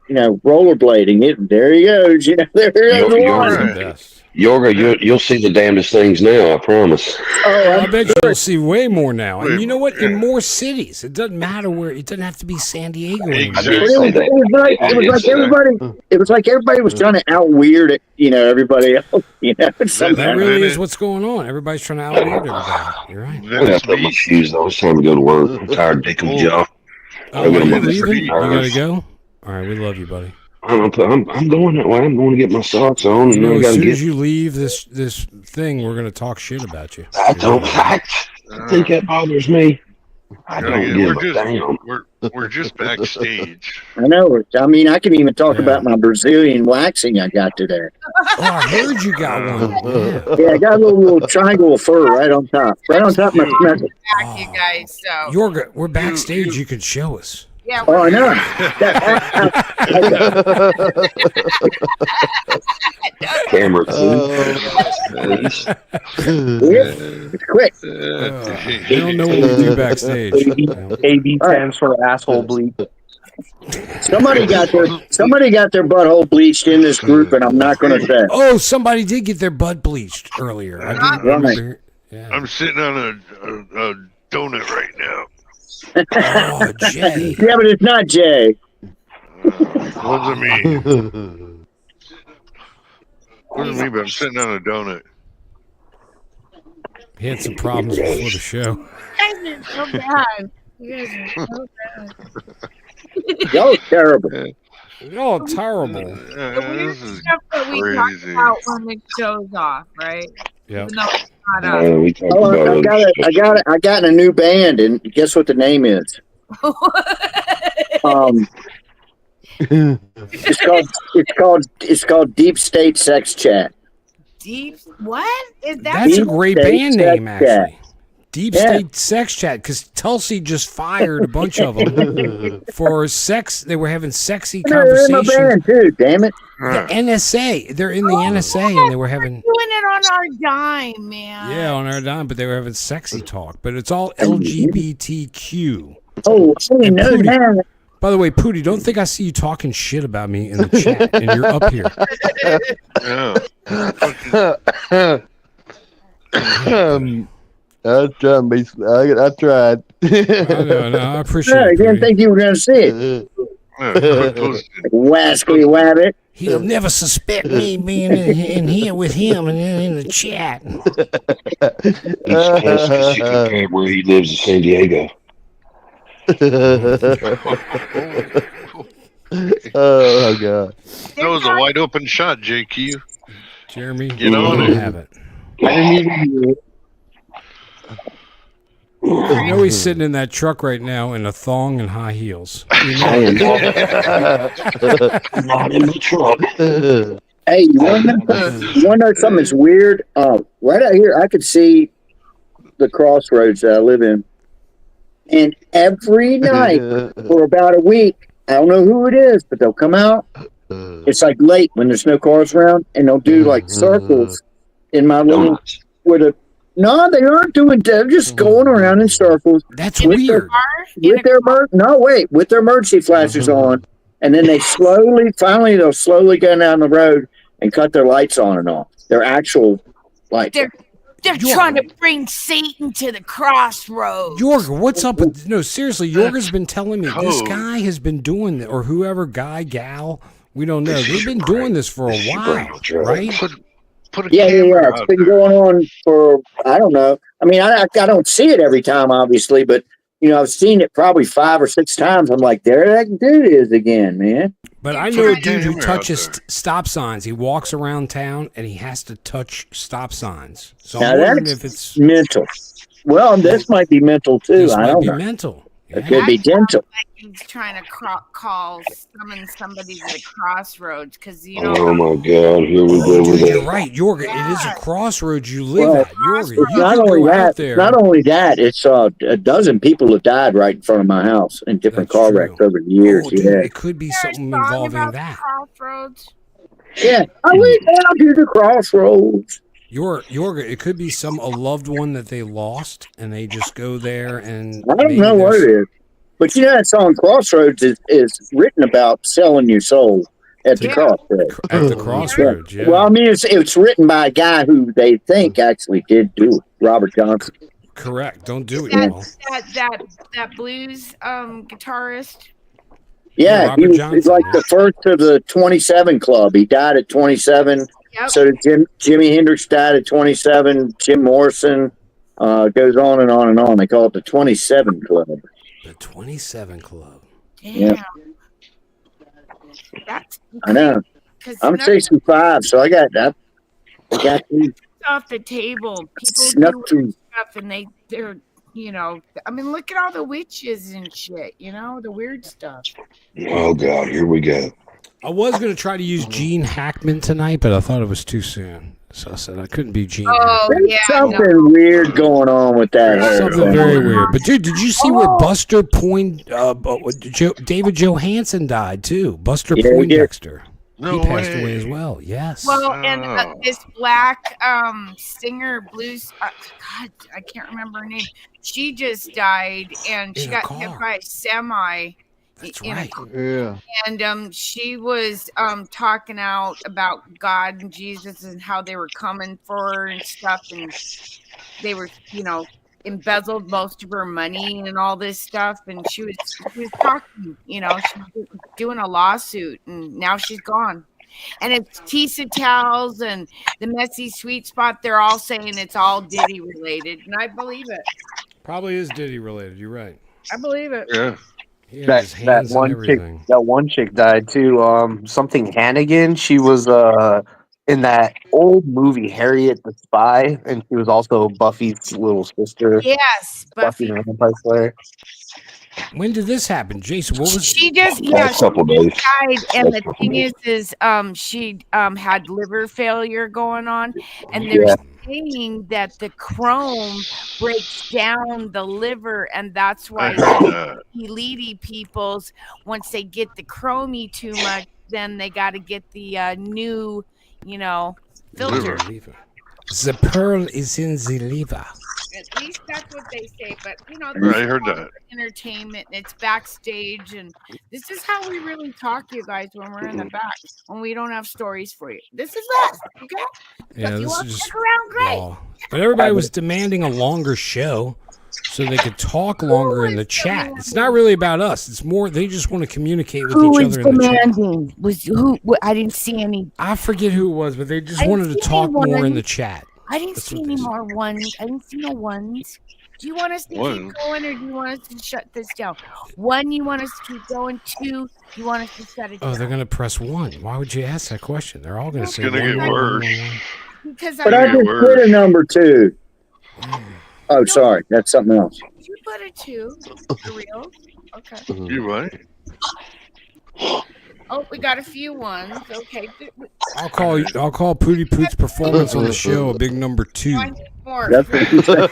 rollerblading. There he goes. There he goes. Yorga, you'll see the damnedest things now, I promise. I bet you'll see way more now. And you know what? In more cities. It doesn't matter where. It doesn't have to be San Diego anymore. It was like everybody was trying to out weird everybody else. That really is what's going on. Everybody's trying to out weird everybody. You're right. I got to put my shoes on. It's time to go to work. I'm tired of dicking jaw. Oh, you're leaving? You gotta go? All right, we love you, buddy. I'm going that way. I'm going to get my socks on, and then I got as to soon get. as you leave this thing, we're gonna talk shit about you. I think that bothers me. I don't give a damn. We're just backstage. I know. I mean, I can even talk about my Brazilian waxing I got today. Oh, I heard you got one. Yeah, I got a little triangle of fur right on top of my stomach. You guys, so Yorga, we're backstage. You can show us. Yeah. Oh, I know. Camera It's quick. They don't know what we do backstage. AB stands for asshole bleep. Somebody got their butthole bleached in this group, and I'm not going to say. Oh, somebody did get their butt bleached earlier. I didn't remember. Yeah. I'm sitting on a donut right now. Oh, Jay. Yeah, but it's not Jay. What does it mean? What does it mean? But I'm sitting on a donut. He had some problems before the show. You guys are so bad. You guys are so bad. Y'all are terrible. Y'all are terrible. The weird This is stuff that we talk crazy. about when the show's off, right? Yeah. Even though it's not up. we talked Oh, about I got in a new band, and guess what the name is? It's called Deep State Sex Chat. Deep? What is that? That's a great band name, Sex Chat. actually. Deep State Sex Chat, because Tulsi just fired a bunch of them for sex. They were having sexy They're in my conversations. band too. Damn it! The NSA. They're in the NSA, and they were having. Doing it on our dime, man. Yeah, on our dime, but they were having sexy talk. But it's all LGBTQ. Oh, I didn't know that. By the way, Pootie, don't think I see you talking shit about me in the chat, and you're up here. I tried. I tried. No, I appreciate I it. didn't Pootie. think you were going to see it. Wascally wabbit. He'll never suspect me being in here with him and in the chat. East Coast is compared where he lives in San Diego. Oh my God! That was a wide open shot, JQ. Jeremy, Get on it. Have it. I didn't even hear it. You know he's sitting in that truck right now in a thong and high heels. You know? I am not in the truck. Hey, you want to know something that's weird? Right out here, I could see the crossroads that I live in. And every night for about a week, I don't know who it is, but they'll come out. It's like late when there's no cars around, and they'll do like circles in my little with a. No, they aren't doing. They're just going around in circles. That's weird. With their emergency flashers on, and then they'll slowly go down the road and cut their lights on and off. Their actual lights. They're trying to bring Satan to the crossroads. Yorga, what's up with no? Seriously, Yorga's been telling me this guy has been doing it, or whoever guy, gal, we don't know. They've been doing this for a while, right? Yeah. It's been going on for I don't know. I mean, I don't see it every time, obviously, but you know, I've seen it probably 5 or 6 times. I'm like, there that dude is again, man. But I know a dude who touches stop signs. He walks around town and he has to touch stop signs. So I'm wondering if it's mental. Well, this might be mental too. This I might don't be know. mental. It could be dental. He's trying to summon somebody to the crossroads because you know. Oh my God! Here we go. Dude, you're right, Yorga. It is a crossroads you live at, Yorga. You Not can only go out that, there. not only that, it's a dozen people have died right in front of my house in different car wrecks over the years. Oh, dude, it could be something involving that. Crossroads. Yeah, I went down to the crossroads. Yorga, it could be a loved one that they lost, and they just go there and. I don't know what it is, but you know that song "Crossroads" is written about selling your soul at the crossroads. At the crossroads, yeah. Well, I mean, it's written by a guy who they think actually did do it, Robert Johnson. Correct. Don't do it. Y'all. That blues guitarist. Yeah, he was like the first of the 27 Club. He died at 27. Yep. So did Jimi Hendrix died at 27. Jim Morrison goes on and on and on. They call it the 27 Club. The 27 Club. Yeah. That's I know. I'm 65, so I got that. I got off the table. People snuck do through. stuff, and they're you know. I mean, look at all the witches and shit. You know, the weird stuff. Oh God! Here we go. I was going to try to use Gene Hackman tonight, but I thought it was too soon. So I said I couldn't be Gene. Oh, There's yeah. something weird going on with that whole Something thing. very weird. But dude, did you see where Buster David Johansen died too? Buster Yeah, he did. Poindexter. No he passed way. away as well. Yes. Well, and this black singer, blues, God, I can't remember her name. She just died, and she In a got hit car. by a semi. That's in a right. car. Yeah. And she was talking out about God and Jesus and how they were coming for her and stuff, and they were, embezzled most of her money and all this stuff. And she was talking, she was doing a lawsuit, and now she's gone. And it's Tisa Towels and the Messy Sweet Spot. They're all saying it's all Diddy related, and I believe it. Probably is Diddy related. You're right. I believe it. Yeah. He had his hands in everything. That one chick died too. Something Hannigan. She was in that old movie Harriet the Spy, and she was also Buffy's little sister. Yes, Buffy. the Vampire Slayer. When did this happen, Jason? What was She just Last couple days. died, and Last the couple thing days. is she had liver failure going on, and they're saying that the chrome breaks down the liver, and that's why elite peoples, once they get the chromie too much, then they got to get the new, filter. The pearl is in the liver. At least that's what they say, but I heard that. Entertainment, it's backstage, and this is how we really talk, you guys, when we're in the back, when we don't have stories for you. This is us, okay? Yeah, So if you this want is to just stick around, great. raw. But everybody was demanding a longer show so they could talk longer in the chat. It's not really about us. It's more they just want to communicate with Who each is other in the chat. demanding? Was who? I didn't see any. I forget who it was, but they just I didn't wanted to see talk more in anyone. the chat. I didn't see any more ones. I didn't see no ones. Do you want us to keep going, or do you want us to shut this down? One, you want us to keep going. Two, you want us to shut it down. Oh, they're going to press 1. Why would you ask that question? They're all going to say It's gonna one, get one, worse. one, one. Because But I just put a number 2. Oh, sorry, that's something else. You put a 2 for real. Okay. You right. Oh, we got a few ones. Okay. I'll call Pooty Poot's performance on the show a big number 2. More. That's what you said.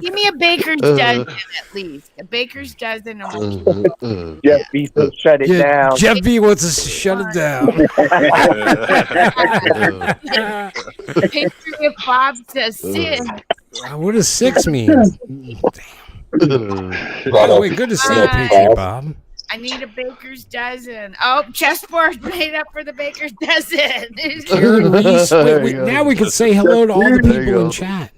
Give me a baker's dozen at least. A baker's dozen. And we'll Jeff B says shut it down. Jeff B wants us to shut it down. Patriot Bob says Sid. What does 6 mean? By the way, good to see you, Patriot Bob. I need a baker's dozen. Oh, chessboard made up for the baker's dozen. Karen Reese. Wait, now we can say hello to all the people in chat.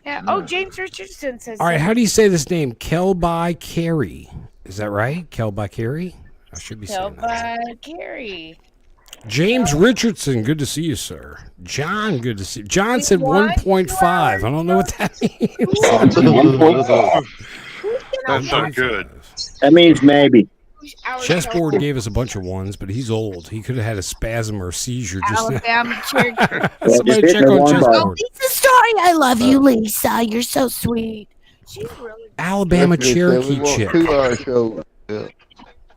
Yeah. Oh, James Richardson says. All right, how do you say this name? Kelby Carey. Is that right? Kelby Carey? I should be saying that. Carey. James Richardson, good to see you, sir. John, good to see you. John said 1.5. I don't know what that means. That's not good. That means maybe. Chessboard gave us a bunch of ones, but he's old. He could have had a spasm or a seizure just now. Alabama Cherokee. Somebody check on Chessboard. Lisa Story, I love you, Lisa. You're so sweet. She's really Alabama Cherokee chick. 2-hour show. Yeah.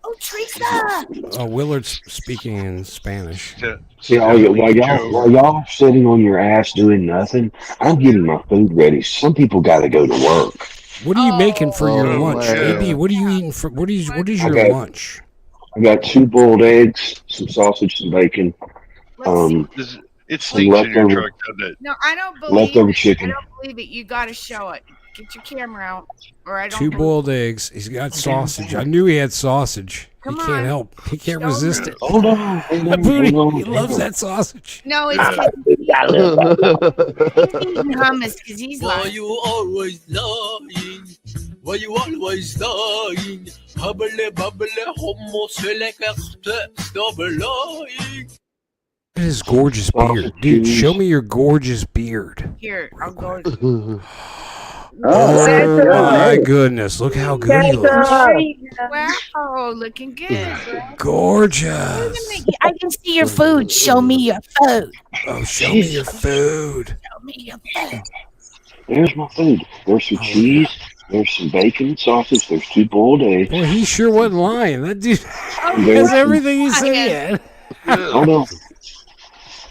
Oh, Teresa. Willard's speaking in Spanish. See, while y'all sitting on your ass doing nothing, I'm getting my food ready. Some people got to go to work. What are you making for your lunch, man. AB? What are you eating for? What is your Okay. lunch? I got 2 boiled eggs, some sausage, some bacon. It stinks in your leftover- truck, doesn't it? No, I don't believe Leftover it. chicken. I don't believe it. You got to show it. Get your camera out, or I don't. 2 boiled eggs. He's got sausage. I knew he had sausage. Come he can't on. help. He can't resist it. Hold on. Booty, he loves that sausage. No, it's he's eating hummus because he's Why like. you always lying? Why you always lying? Hubbly bubbly, homo select, stop lying. Look at his gorgeous beard. Dude, show me your gorgeous beard. Here, I'll go. Oh, my goodness. Look how good he looks. Wow, looking good, bro. Gorgeous. I can see your food. Show me your food. Oh, show me your food. Show me your food. There's my food. There's some cheese. There's some bacon, sausage. There's 2 boiled eggs. Boy, he sure wasn't lying. That dude There's has everything he said. Oh no.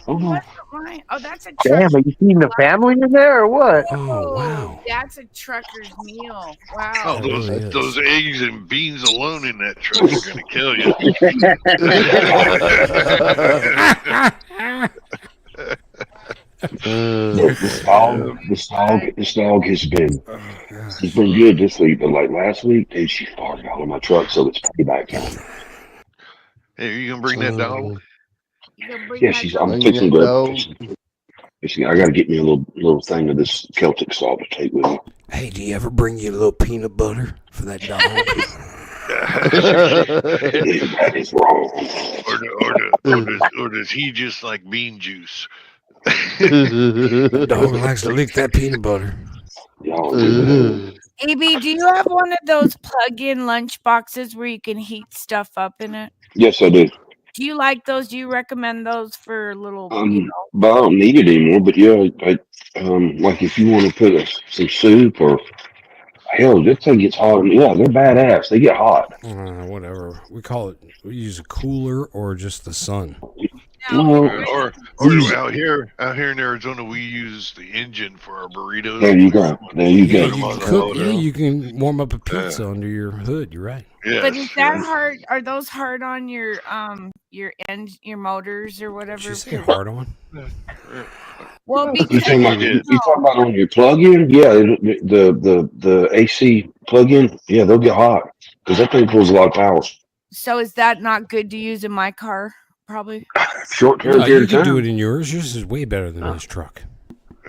That's not mine. Oh, that's a truck. Damn, are you feeding the family in there or what? Oh, wow. That's a trucker's meal. Wow. Oh, It really is. those eggs and beans alone in that truck are gonna kill you. This dog has been he's been good this week, but like last week, dude, she farted all in my truck, so it's payback time. Hey, are you gonna bring that dog? Yeah, I'm fixing to go. I gotta get me a little thing of this Celtic salt to take with me. Hey, do you ever bring you a little peanut butter for that dog? That is wrong. Or does he just like bean juice? The dog likes to lick that peanut butter. AB, do you have one of those plug-in lunch boxes where you can heat stuff up in it? Yes, I do. Do you like those? Do you recommend those for little, But I don't need it anymore. But yeah, like if you want to put some soup or hell, this thing gets hot. Yeah, they're badass. They get hot. Whatever. We use a cooler or just the sun. Or out here in Arizona, we use the engine for our burritos. There you go. You can warm up a pizza under your hood. You're right. Yes. But is that hard? Are those hard on your motors or whatever? Did you say hard on? Well, You because talking about on your plug-in? Yeah, the AC plug-in. Yeah, they'll get hot because that thing pulls a lot of power. so is that not good to use in my car? Probably. Short term No, period you of can time. do it in yours. Yours is way better than his truck.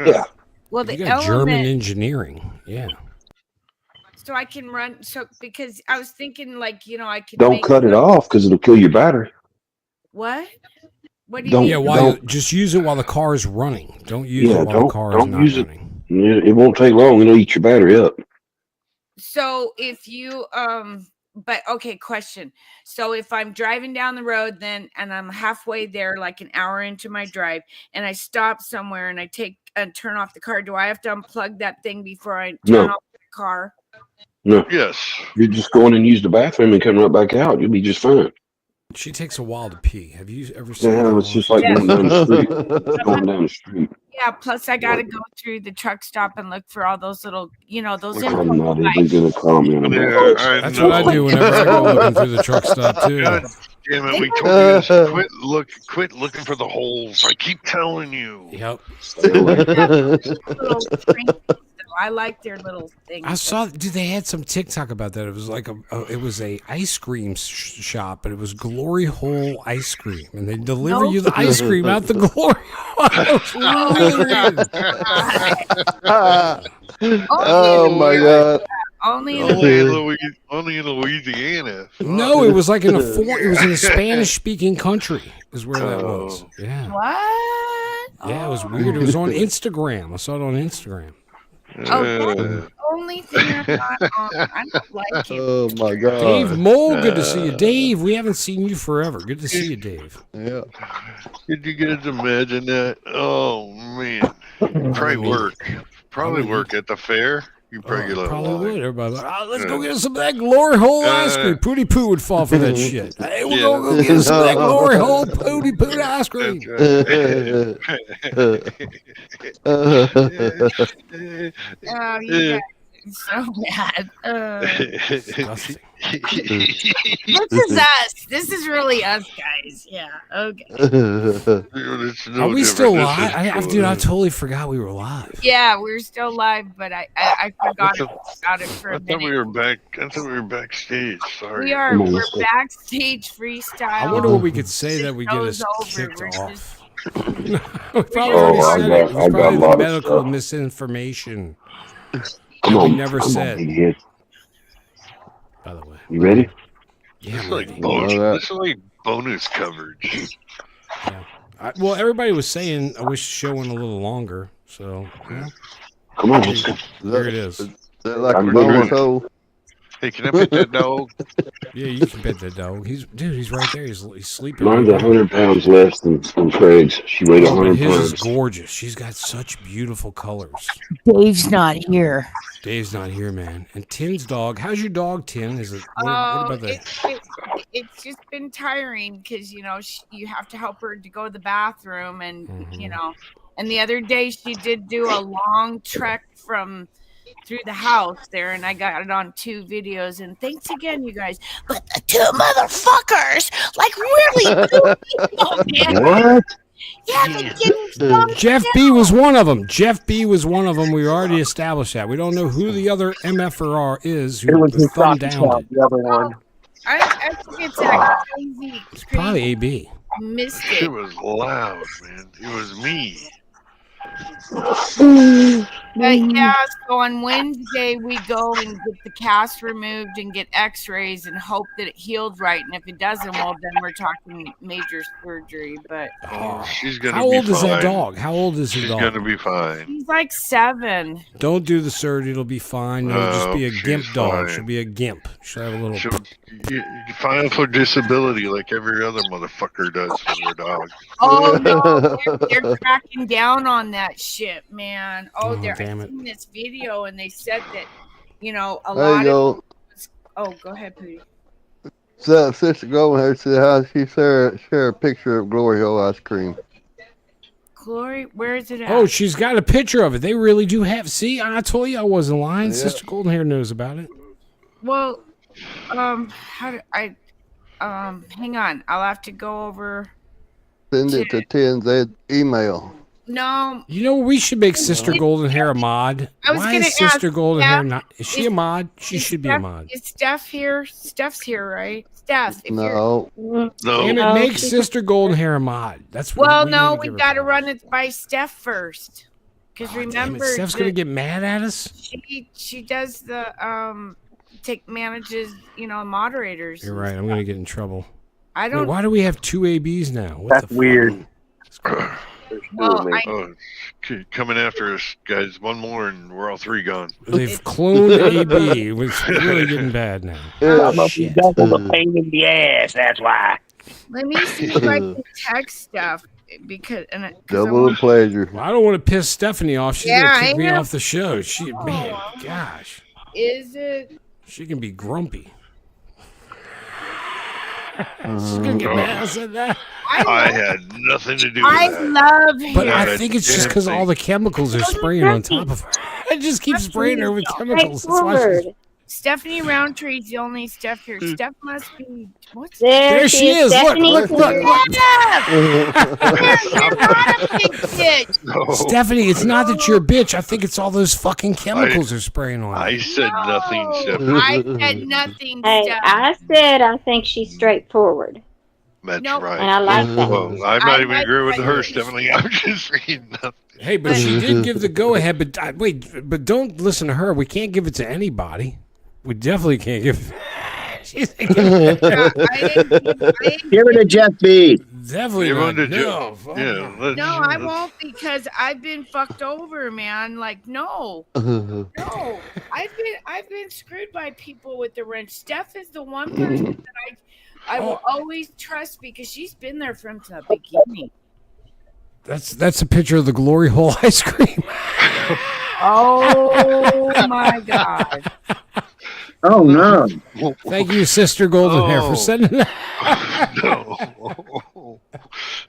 Yeah. Well, the You got German element. engineering. Yeah. So I can run. So because I was thinking, like, I could. Don't make cut it off because it'll kill your battery. What? What do you mean? Yeah, just use it while the car is running. Don't use it while the car is not use running. It won't take long. It'll eat your battery up. So if you but okay, question. So if I'm driving down the road and I'm halfway there, like an hour into my drive, and I stop somewhere and I turn off the car, do I have to unplug that thing before I turn off the car? No. Yes. You just go in and use the bathroom and come right back out. You'll be just fine. She takes a while to pee. Have you ever seen Yeah, her it's just walk? like going down the street. Going down the street. Yeah, plus I gotta go through the truck stop and look for all those little, those I'm info not even gonna comment about that. That's what I do whenever I go looking through the truck stop too. God damn it! We told you this. Quit looking for the holes. I keep telling you. Yep. I like their little things. I saw. Dude, they had some TikTok about that. It was like it was a ice cream shop, but it was Glory Hole ice cream, and they deliver you the ice cream out the Glory Hole. Oh my god! Only in Louisiana. No, it was like in it was in a Spanish-speaking country. Is where that was. Yeah. What? Yeah, it was weird. It was on Instagram. I saw it on Instagram. Oh, that's the only thing I'm not on. I don't like it. Oh my god! Dave Mole, good to see you. Dave, we haven't seen you forever. Good to see you, Dave. Yeah. Could you guys imagine that? Oh man, probably work at the fair. You probably get a Probably lot. would. Everybody, let's go get some of that Glory Hole ice cream. Pooty Poo would fall for that shit. Hey, we're gonna go get some of that Glory Hole Pooty Poo ice cream. Oh, you guys are so bad. Disgusting. This is us. This is really us, guys. Yeah. Okay. Are we still live? Dude, I totally forgot we were live. Yeah, we're still live, but I forgot about it for a I thought minute. we were back. I thought we were backstage. Sorry. We are. We're backstage freestyle. I wonder what we could say that would get us Show's over. kicked We're off. We probably already said it. It was probably medical misinformation. Come we on, never come said. on, big head. By the way. You ready? Yeah, This I'm is like ready. bonus. This is like bonus coverage. Well, everybody was saying I wish the show went a little longer. So, Come on, let's go. Here it is. Like I'm a good. bonus hole. Hey, can I pet that dog? Yeah, you can pet that dog. He's right there. He's sleeping. Mine's 100 pounds less than Craig's. She weighed Oh, but 100 his is pounds. gorgeous. She's got such beautiful colors. Dave's not here. Dave's not here, man. And Tin's dog. How's your dog, Tin? Is it? What about the? It's just been tiring because you have to help her to go to the bathroom, and and the other day she did do a long trek through the house there, and I got it on 2 videos. And thanks again, you guys. But the 2 motherfuckers, like, really, What? Yeah, Jeff B was one of them. Jeff B was one of them. We already established that. We don't know who the other MFR is. Who was the thumb down? The other one. I think it's that crazy. It's probably AB. Mystic. It was loud, man. It was me. Yeah, so on Wednesday we go and get the cast removed and get x-rays and hope that it healed right, and if it doesn't, well, then we're talking major surgery. But She's gonna How be old is that fine. dog? How old is the She's dog? gonna be fine. he's like 7. Don't do the surgery. It'll be fine. It'll just be a she's gimp dog. fine. She'll be a gimp. She'll have a little. You file for disability like every other motherfucker does for their dog. Oh no, they're cracking down on that shit, man. Oh, I've damn it. seen this video, and they said that a There lot you of. go. Oh, go ahead, Pootie. So, Sister Goldman here said how she share a picture of Glory Hole ice cream. Glory, where is it at? Oh, she's got a picture of it. They really do have. See, I told you I wasn't lying. Yeah. Sister Goldenhair knows about it. Well, how do I? Hang on. I'll have to go over. Send it to Tin's email. No, You know, we should make Sister Goldenhair a mod. I was Why gonna is Sister ask Goldenhair Steph, not? Is she a mod? She should be a mod. Is Steph here? Steph's here, right? Steph. If No. Damn it, make Sister Goldenhair a mod. That's what Well, we no, need to we give her got to power. run it by Steph first. Because Damn remember, it, Steph's gonna get mad at us. she does the manages moderators. You're right. I'm gonna get in trouble. I Wait, don't. why do we have 2 ABs now? What That's the fuck? weird. Well, Oh, coming after us, guys. One more, and we're all 3 gone. They've cloned AB. It's really getting bad now. Shit. Double the pain in the ass. That's why. Let me see if I can text Steph because Double the pleasure. Well, I don't want to piss Stephanie off. She's Yeah, gonna I kick me know. off the show. Man, gosh, Is it? she can be grumpy. She's gonna get mad. I said that. I had nothing to do with I that. love him. But I think it's just because all the chemicals are spraying on top of her. I just keep spraying her with chemicals. That's why she's... Stephanie Roundtree's the only Steph here. Steph must be. What's There she is. Look. You're not a big bitch. No. Stephanie, it's not that you're a bitch. I think it's all those fucking chemicals are spraying on her. I said nothing, Stephanie. I said nothing, Hey, Steph. I said I think she's straightforward. That's Nope. right. And I like that. Well, I'm not I even like agreeing with that. her, Stephanie. I'm just reading nothing. Hey, but she did give the go-ahead. But wait, but don't listen to her. We can't give it to anybody. We definitely can't give. She's Give it to Jeff B. Definitely Everyone not. to No, Jeff. Yeah. No, I won't because I've been fucked over, man. Like, no. No. I've been screwed by people with the wrench. Steph is the one person that I will always trust because she's been there from the beginning. That's a picture of the glory hole ice cream. Oh my God. Oh no. Thank you, Sister Goldenhair, for sending that. No.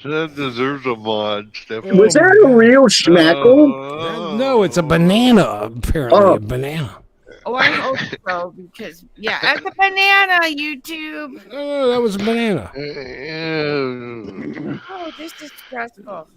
That deserves a mod, Stephanie. Was that a real schmackle? No, it's a banana, apparently. A banana. Oh, I hope so because that's a banana, YouTube. Oh, that was a banana. Oh, this is stressful.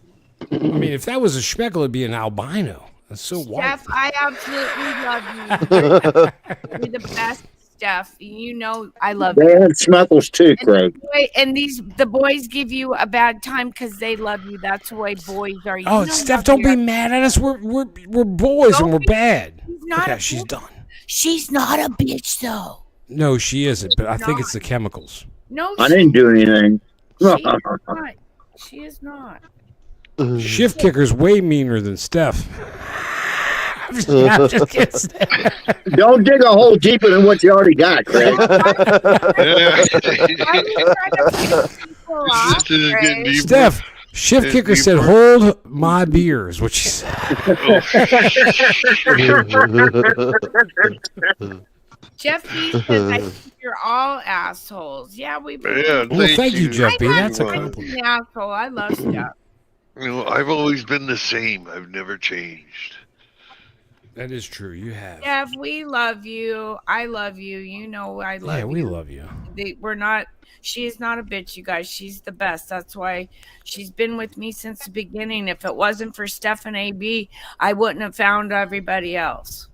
I mean, if that was a schmeckle, it'd be an albino. That's so white. Steph, I absolutely love you. You're the best, Steph. You know I love They you. had schmuckles too, Craig. And the boys give you a bad time because they love you. That's the way boys are. You Oh, know Steph, how don't they be are. mad at us. We're boys and we're bad. not Okay, a she's bitch. done. She's not a bitch, though. No, she isn't, but I think it's the chemicals. No, I didn't do anything. She is not. She is not. Shift kicker's way meaner than Steph. I'm just kidding. Don't dig a hole deeper than what you already got, Craig. Steph, Shift Kicker said, "Hold my beers," which she said. Jeff B says, "I think you're all assholes." Yeah, we. Yeah, Well, thank you, Jeff B. I'm That's a not compliment. an asshole. I love Steph. You know, I've always been the same. I've never changed. That is true. You have. Jeff, we love you. I love you. You know I love you. Yeah, we love you. We're not. She is not a bitch, you guys. She's the best. That's why she's been with me since the beginning. If it wasn't for Steph and AB, I wouldn't have found everybody else.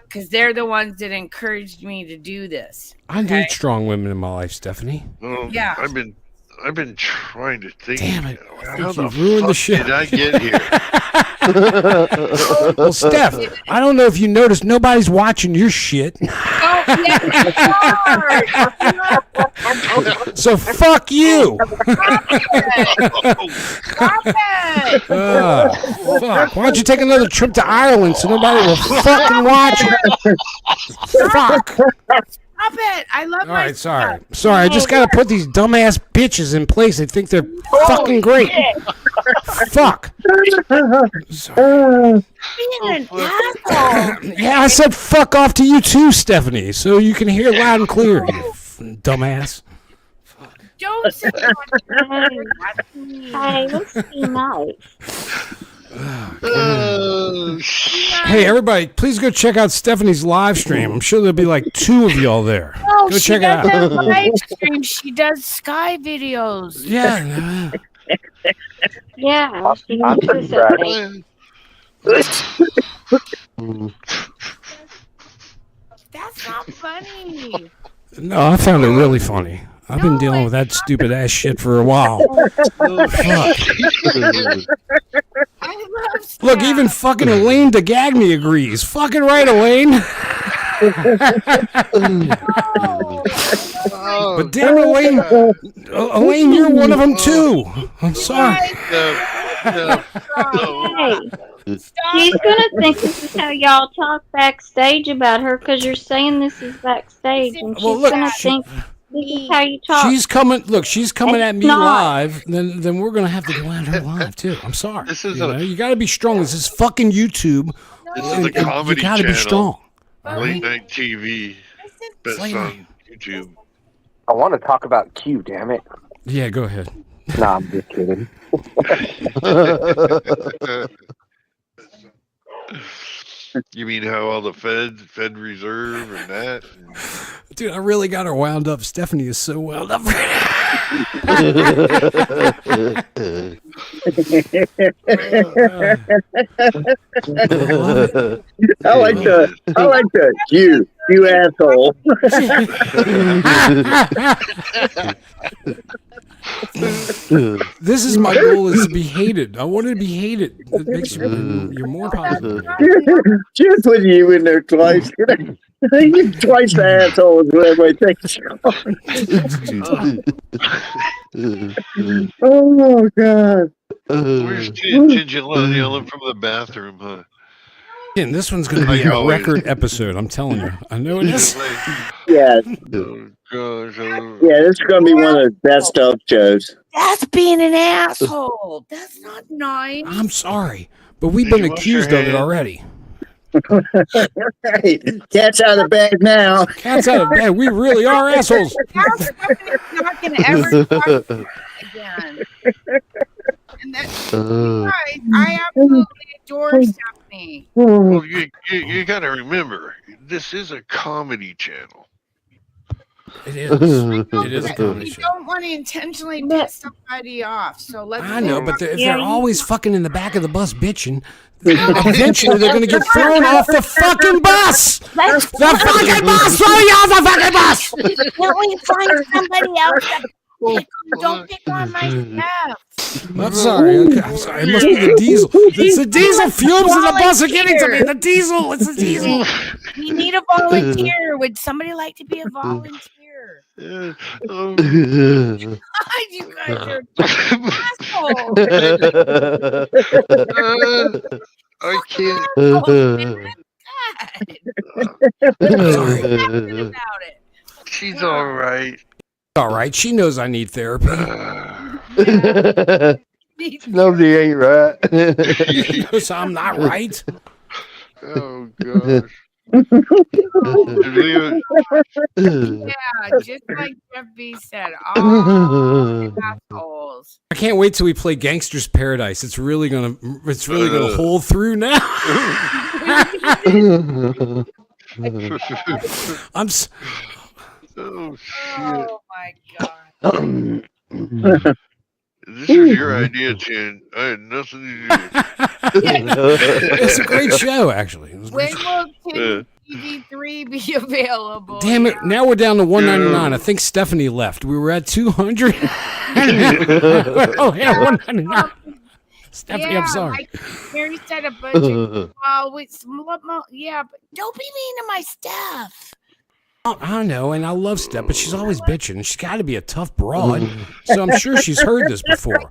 Because they're the ones that encouraged me to do this. I need strong women in my life, Stephanie. Yeah. I've been trying to think. Damn it! How the You've ruined the fuck shit. did I get here? Well, Steph, I don't know if you noticed, nobody's watching your shit. Oh, yeah, So fuck you. Fuck. Why don't you take another trip to Ireland so nobody will fucking watch it? Fuck. Stop it. I love All right, sorry. Sorry, I just gotta put these dumbass bitches in place. They think they're fucking great. Fuck. Being an asshole. Yeah, I said fuck off to you too, Stephanie, so you can hear loud and clear, you dumbass. Don't say Hey, let's be nice. Hey, everybody, please go check out Stephanie's live stream. I'm sure there'll be like 2 of y'all there. No, Go she check it out. doesn't live stream. She does Sky videos. Yeah. Yeah, she I'm can That's not funny. No, I found it really funny. I've been dealing with that stupid ass shit for a while. Look, even fucking Elaine DeGagme agrees. Fucking right, Elaine. But damn, Elaine, you're one of them too. I'm sorry. She's gonna think this is how y'all talk backstage about her because you're saying this is backstage, and she's gonna think this is how you talk. She's coming. Look, she's coming at me not. live. Then we're gonna have to go at her live too. I'm sorry. This is you got to be strong. This is fucking YouTube. This is a comedy You got to be channel. strong. Late night TV. Best on YouTube. I want to talk about Q, damn it. Yeah, go ahead. Nah, I'm just kidding. You mean how all the Fed Reserve and that? Dude, I really got her wound up. Stephanie is so wound up. I like the you asshole. This is my goal: is to be hated. I want to be hated. It makes you're more popular. Just put you in there twice. You twice the asshole is what everybody thinks. Oh God. Where's Tigilon yelling from the bathroom, huh? And this one's going to be a record episode. I'm telling you. I know it is. Yeah. Oh, gosh, Yeah, this is going to be one of the best of shows. That's being an asshole. That's not nice. I'm sorry, but we've been accused of it already. Hey, cat's out of the bag now. Cat's out of bed. We really are assholes. That's not going to ever talk again. And that's right. I absolutely adore Stephanie. Well, you got to remember, this is a comedy channel. It is. It is a You comedy show. don't want to intentionally piss somebody off. So let's. I know, but if they're always fucking in the back of the bus bitching, eventually they're going to get thrown off the fucking bus. The fucking bus! Throw you off the fucking bus! Can't we find somebody else that don't pick on my stuff? I'm sorry. Okay, I'm sorry. It must be the diesel. It's the diesel fumes in the bus are getting to me. The diesel. It's the diesel. We need a volunteer. Would somebody like to be a volunteer? Yeah. You guys are assholes. I can't. Sorry. About it. She's all right. All right. She knows I need therapy. No, she ain't right. She knows I'm not right. Oh gosh. Yeah, just like Jeff B said, all assholes. I can't wait till we play Gangster's Paradise. It's really gonna hold through now. I'm. Oh shit! Oh my god! This was your idea, Chin. I had nothing to do with it. It's a great show, actually. It was a When great show. will TinTv2 be available? Damn it! Now we're down to 199. I think Stephanie left. We were at 200. Oh yeah, 199. Stephanie, yeah, I'm sorry. Like Mary said a bunch of yeah, but don't be mean to my stuff. I know, and I love Steph, but she's always bitching. She's got to be a tough broad, so I'm sure she's heard this before.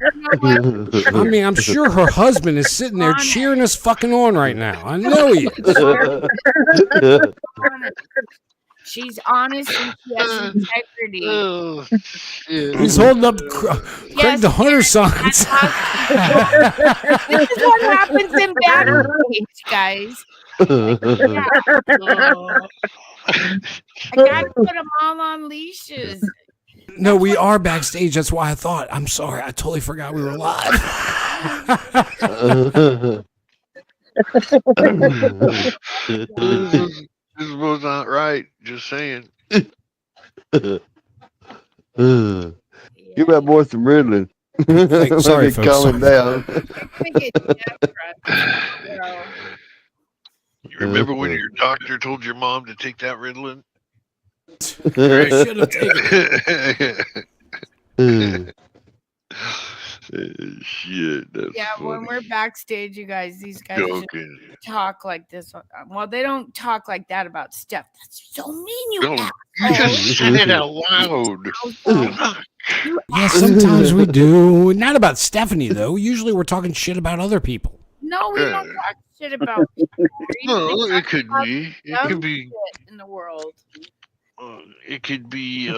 I mean, I'm sure her husband is sitting there cheering us fucking on right now. I know he is. She's honest and she has integrity. Oh, shit. He's holding up Craig the Hunter signs. This is what happens in Backstage, guys. I gotta put them all on leashes. No, we are Backstage. That's why I thought. I'm sorry. I totally forgot we were live. This was not right. Just saying. Give that boy some Ritalin. Sorry, Maybe folks. calm him down. You remember when your doctor told your mom to take that Ritalin? I should have taken it. Shit, that's Yeah, funny. when we're backstage, you guys, these guys just talk like this. Well, they don't talk like that about Steph. That's so mean, you No, you just said it out loud. Yeah, sometimes we do. Not about Stephanie, though. Usually we're talking shit about other people. No, we don't talk shit about people. No, it could be. It could be. Shit in the world. It could be.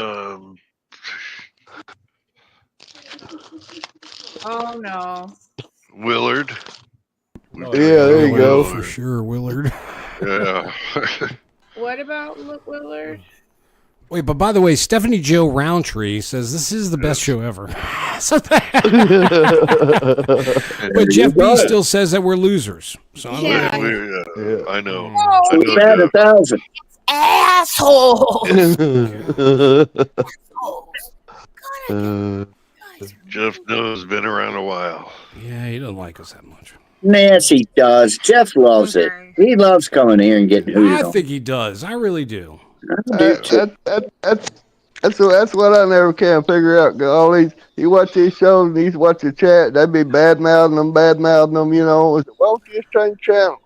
Oh no. Willard. Yeah, there you go. For sure, Willard. Yeah. What about Willard? Wait, but by the way, Stephanie Joe Roundtree says this is the best show ever. But Jeff B still says that we're losers. So I know. Too bad 1,000. Assholes. Jeff knows, been around a while. Yeah, he doesn't like us that much. Nancy does. Jeff loves it. He loves coming here and getting hooted I on. think he does. I really do. That's what I never can figure out. All these, you watch these shows and these watch the chat, they'd be bad mouthing them, you know. Why don't you just change channel?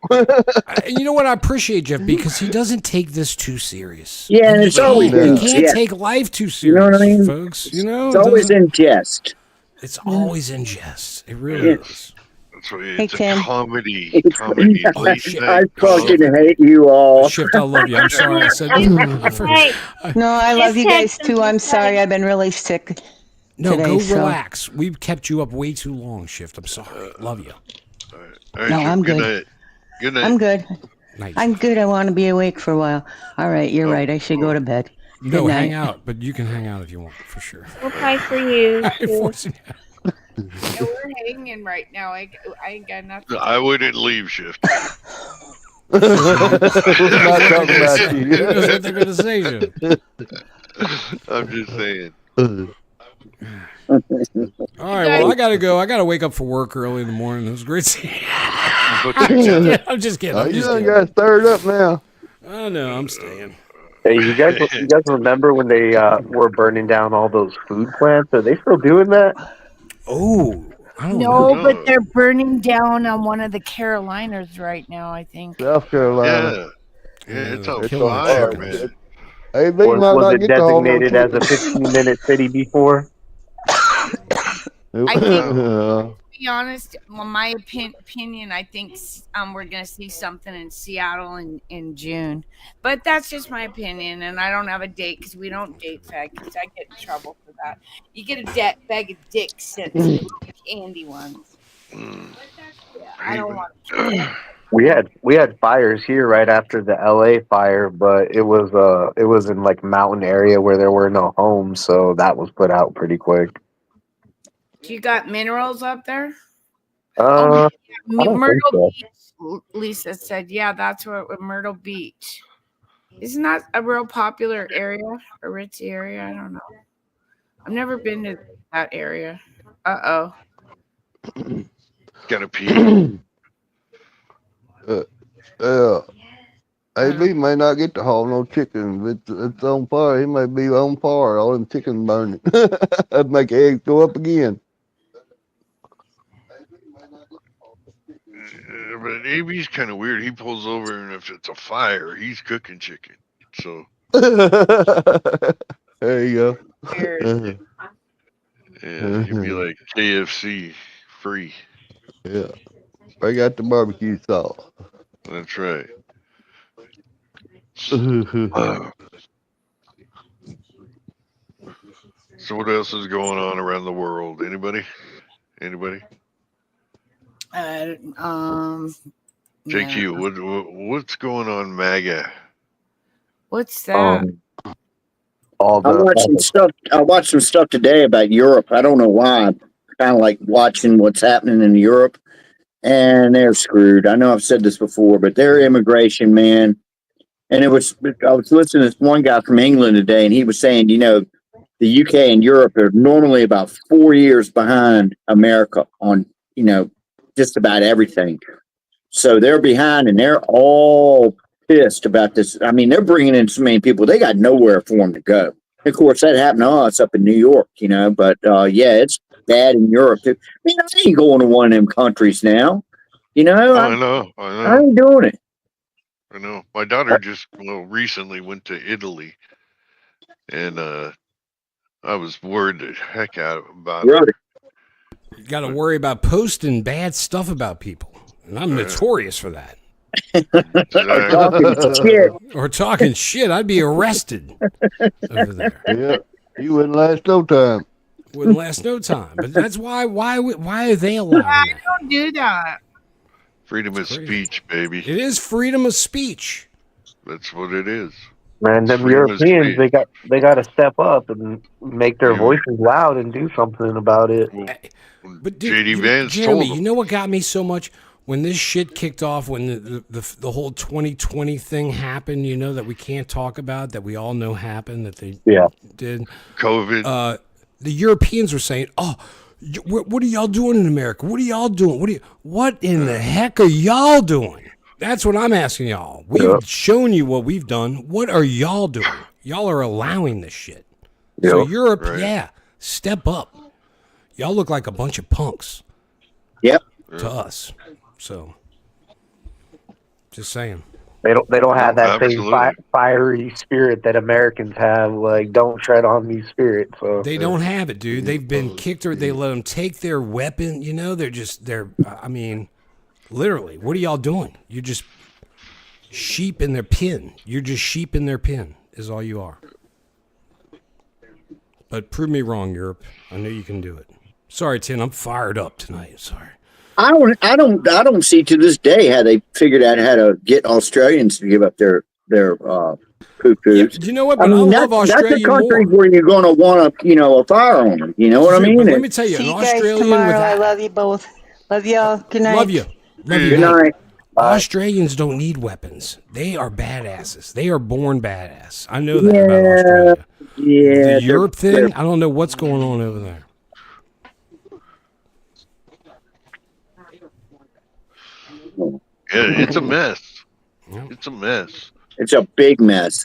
You know what? I appreciate Jeff because he doesn't take this too serious. Yeah, and it's always in You can't jest. take life too serious, You know what I mean? folks. You know, It's always in jest. It's always in jest. It really is. That's what Hey, it's Tim. a comedy. Comedy. I fucking hate you all. Shift, I love you. I'm sorry I said that. No, I love you guys too. I'm sorry. I've been really sick No, today. go so. relax. We've kept you up way too long, Shift. I'm sorry. Love you. All right, No, Jeff, I'm good good. night. Good night. I'm good. Nice. I'm good. I want to be awake for a while. All right, you're right. I should go to bed. No, Good hang night. out, but you can hang out if you want, for sure. We'll pray for you. I'm forcing you. Yeah, we're hanging right now. I ain't got nothing. I wouldn't leave shift. We're not talking about you. Who knows what they're gonna say, Jim? I'm just saying. All right, well, I gotta go. I gotta wake up for work early in the morning. It was great seeing you. I'm just kidding. I'm You just done kidding. got stirred up now. Oh no, I'm staying. Hey, you guys remember when they were burning down all those food plants? Are they still doing that? Oh, I don't No, know. but they're burning down on one of the Carolinas right now, I think. South Carolina. Yeah, it's on killing fire, chickens. man. Hey, they might Was not it get to all them designated as a 15-minute city before? I think be honest, well, my opinion, I think we're going to see something in Seattle in June. But that's just my opinion, and I don't have a date because we don't date fag because I get in trouble for that. You get a bag of dicks sent to you, candy ones. Yeah, I don't want to. We had fires here right after the LA fire, but it was in like mountain area where there were no homes, so that was put out pretty quick. You got minerals up there? I don't Myrtle think so. Beach, Lisa said. Yeah, that's where Myrtle Beach. Isn't that a real popular area, a ritzy area? I don't know. I've never been to that area. Uh-oh. Gotta pee. AB may not get to haul no chicken. It's on fire. He may be on fire. All them chicken burning. That'd make eggs go up again. But AB's kind of weird. He pulls over, and if it's a fire, he's cooking chicken. So there you go. Yeah, he'd be like KFC free. Yeah, bring out the barbecue sauce. That's right. So what else is going on around the world? Anybody? JQ, no. what's going on, MAGA? What's that? I watched some stuff today about Europe. I don't know why. I'm kind of like watching what's happening in Europe, and they're screwed. I know I've said this before, but their immigration, man. And I was listening to this one guy from England today, and he was saying, the UK and Europe are normally about 4 years behind America on, just about everything. So they're behind, and they're all pissed about this. I mean, they're bringing in so many people. They got nowhere for them to go. Of course, that happened to us up in New York, but yeah, it's bad in Europe too. I mean, I ain't going to one of them countries now. I know. I ain't doing it. I know. My daughter just recently went to Italy, and I was worried the heck out about it. You got to worry about posting bad stuff about people, and I'm notorious for that. Or talking shit. I'd be arrested over there. Yeah, you wouldn't last no time. Wouldn't last no time. But that's why are they allowed? I don't do that. Freedom of speech, baby. It is freedom of speech. That's what it is. Man, them Europeans, they got to step up and make their voices loud and do something about it. But dude, Jeremy, you know what got me so much? When this shit kicked off, when the whole 2020 thing happened, that we can't talk about, that we all know happened, that they did. COVID. The Europeans were saying, "Oh, what are y'all doing in America? What are y'all doing? What in the heck are y'all doing?" That's what I'm asking y'all. We've shown you what we've done. What are y'all doing? Y'all are allowing this shit. So Europe, step up. Y'all look like a bunch of punks. Yep. To us. So, just saying. They don't have that same fiery spirit that Americans have. Like, don't tread on me spirit. So they don't have it, dude. They've been kicked, or they let them take their weapon. I mean, literally, what are y'all doing? You're just sheep in their pen. You're just sheep in their pen is all you are. But prove me wrong, Europe. I know you can do it. Sorry, Tin, I'm fired up tonight. Sorry. I don't see to this day how they figured out how to get Australians to give up their poo-poos. You know what? But I love Australia that's a country more. where you're going to want a fire on them. You know what I mean? But let me tell you, See an you guys Australian tomorrow. I with love you both. Love y'all. Good night. love you. Good night. Australians don't need weapons. They are badasses. They are born badass. I know that about Australia. Yeah. The Europe thing, I don't know what's going on over there. Yeah, it's a mess. It's a mess. It's a big mess.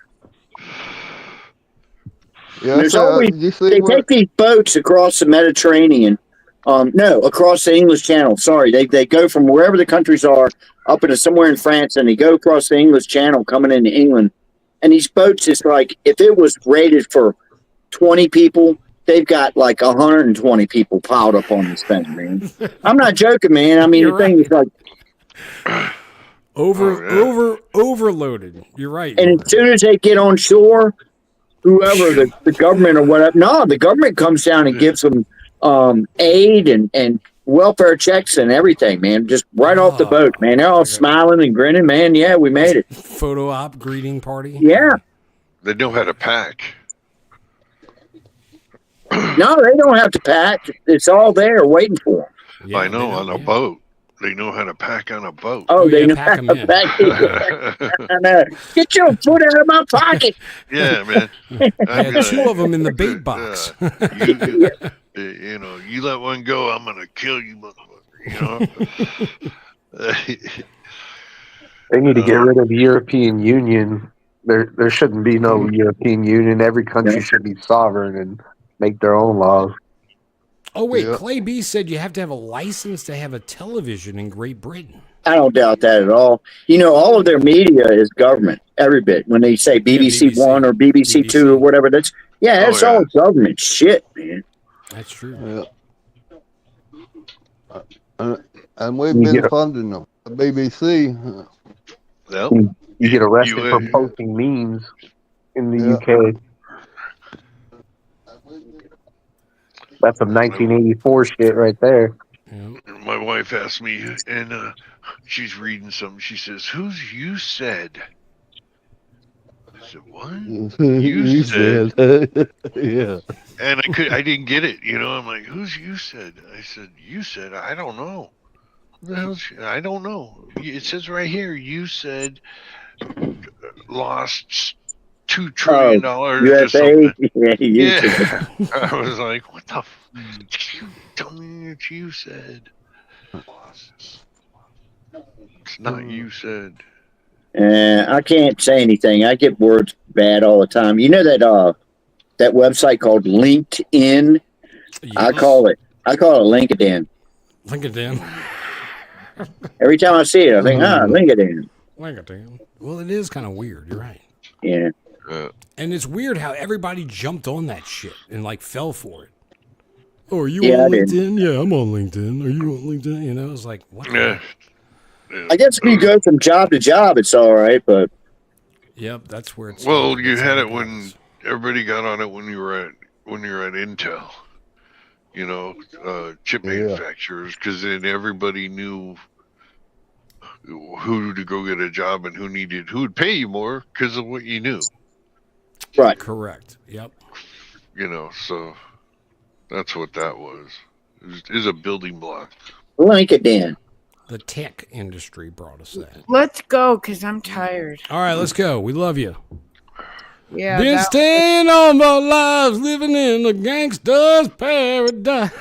Yeah, There's always, they take these boats across the Mediterranean. Across the English Channel. Sorry, they go from wherever the countries are up into somewhere in France, and they go across the English Channel coming into England. And these boats, it's like if it was rated for 20 people, they've got like 120 people piled up on this thing, man. I'm not joking, man. I mean, the thing is like overloaded. You're right. And as soon as they get on shore, whoever the government or whatever, no, the government comes down and gives them aid and welfare checks and everything, man. Just right off the boat, man. They're all smiling and grinning, man. Yeah, we made it. Photo op greeting party. Yeah. They know how to pack. No, they don't have to pack. It's all there waiting for them. Yeah, I know, on a boat. They know how to pack on a boat. Oh, they know how to pack. Get your foot out of my pocket. Yeah, man. I had two of them in the bait box. You know, you let one go, I'm going to kill you, motherfucker. You know? They need to get rid of the European Union. There shouldn't be no European Union. Every country should be sovereign and make their own laws. Oh, wait. Clay B said you have to have a license to have a television in Great Britain. I don't doubt that at all. You know, all of their media is government, every bit. When they say BBC One or BBC Two or whatever, that's all government shit, man. That's true. Yeah. And we've been funding them. The BBC. Yep. You get arrested for posting memes in the UK. That's some 1984 shit right there. My wife asked me, and she's reading something. She says, "Who's you said?" I said, "What? You said?" Yeah. And I didn't get it. You know, I'm like, "Who's you said?" I said, "You said." I don't know. What the hell? I don't know. It says right here. You said lost $2 trillion or something. Yeah. I was like, what the you tell me what you said. It's not you said. I can't say anything. I get words bad all the time. You know that website called LinkedIn? Yes. I call it LinkedIn. LinkedIn. Every time I see it, I think, LinkedIn. LinkedIn. Well, it is kind of weird. You're right. Yeah. And it's weird how everybody jumped on that shit and like fell for it. Oh, are you on LinkedIn? Yeah, I'm on LinkedIn. Are you on LinkedIn? You know, it's like, what? Yeah. I guess if you go from job to job, it's all right, but. Yep, that's where it's. Well, you had it when everybody got on it when you were at Intel. You know, chip manufacturers, because then everybody knew who to go get a job and who would pay you more because of what you knew. Right. Correct. Yep. You know, so that's what that was. It was a building block. LinkedIn. The tech industry brought us that. Let's go, because I'm tired. All right, let's go. We love you. Yeah. Been staying all my lives living in a gangster's paradise.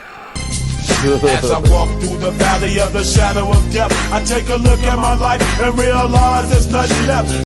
As I walk through the valley of the shadow of death, I take a look at my life and realize there's nothing left.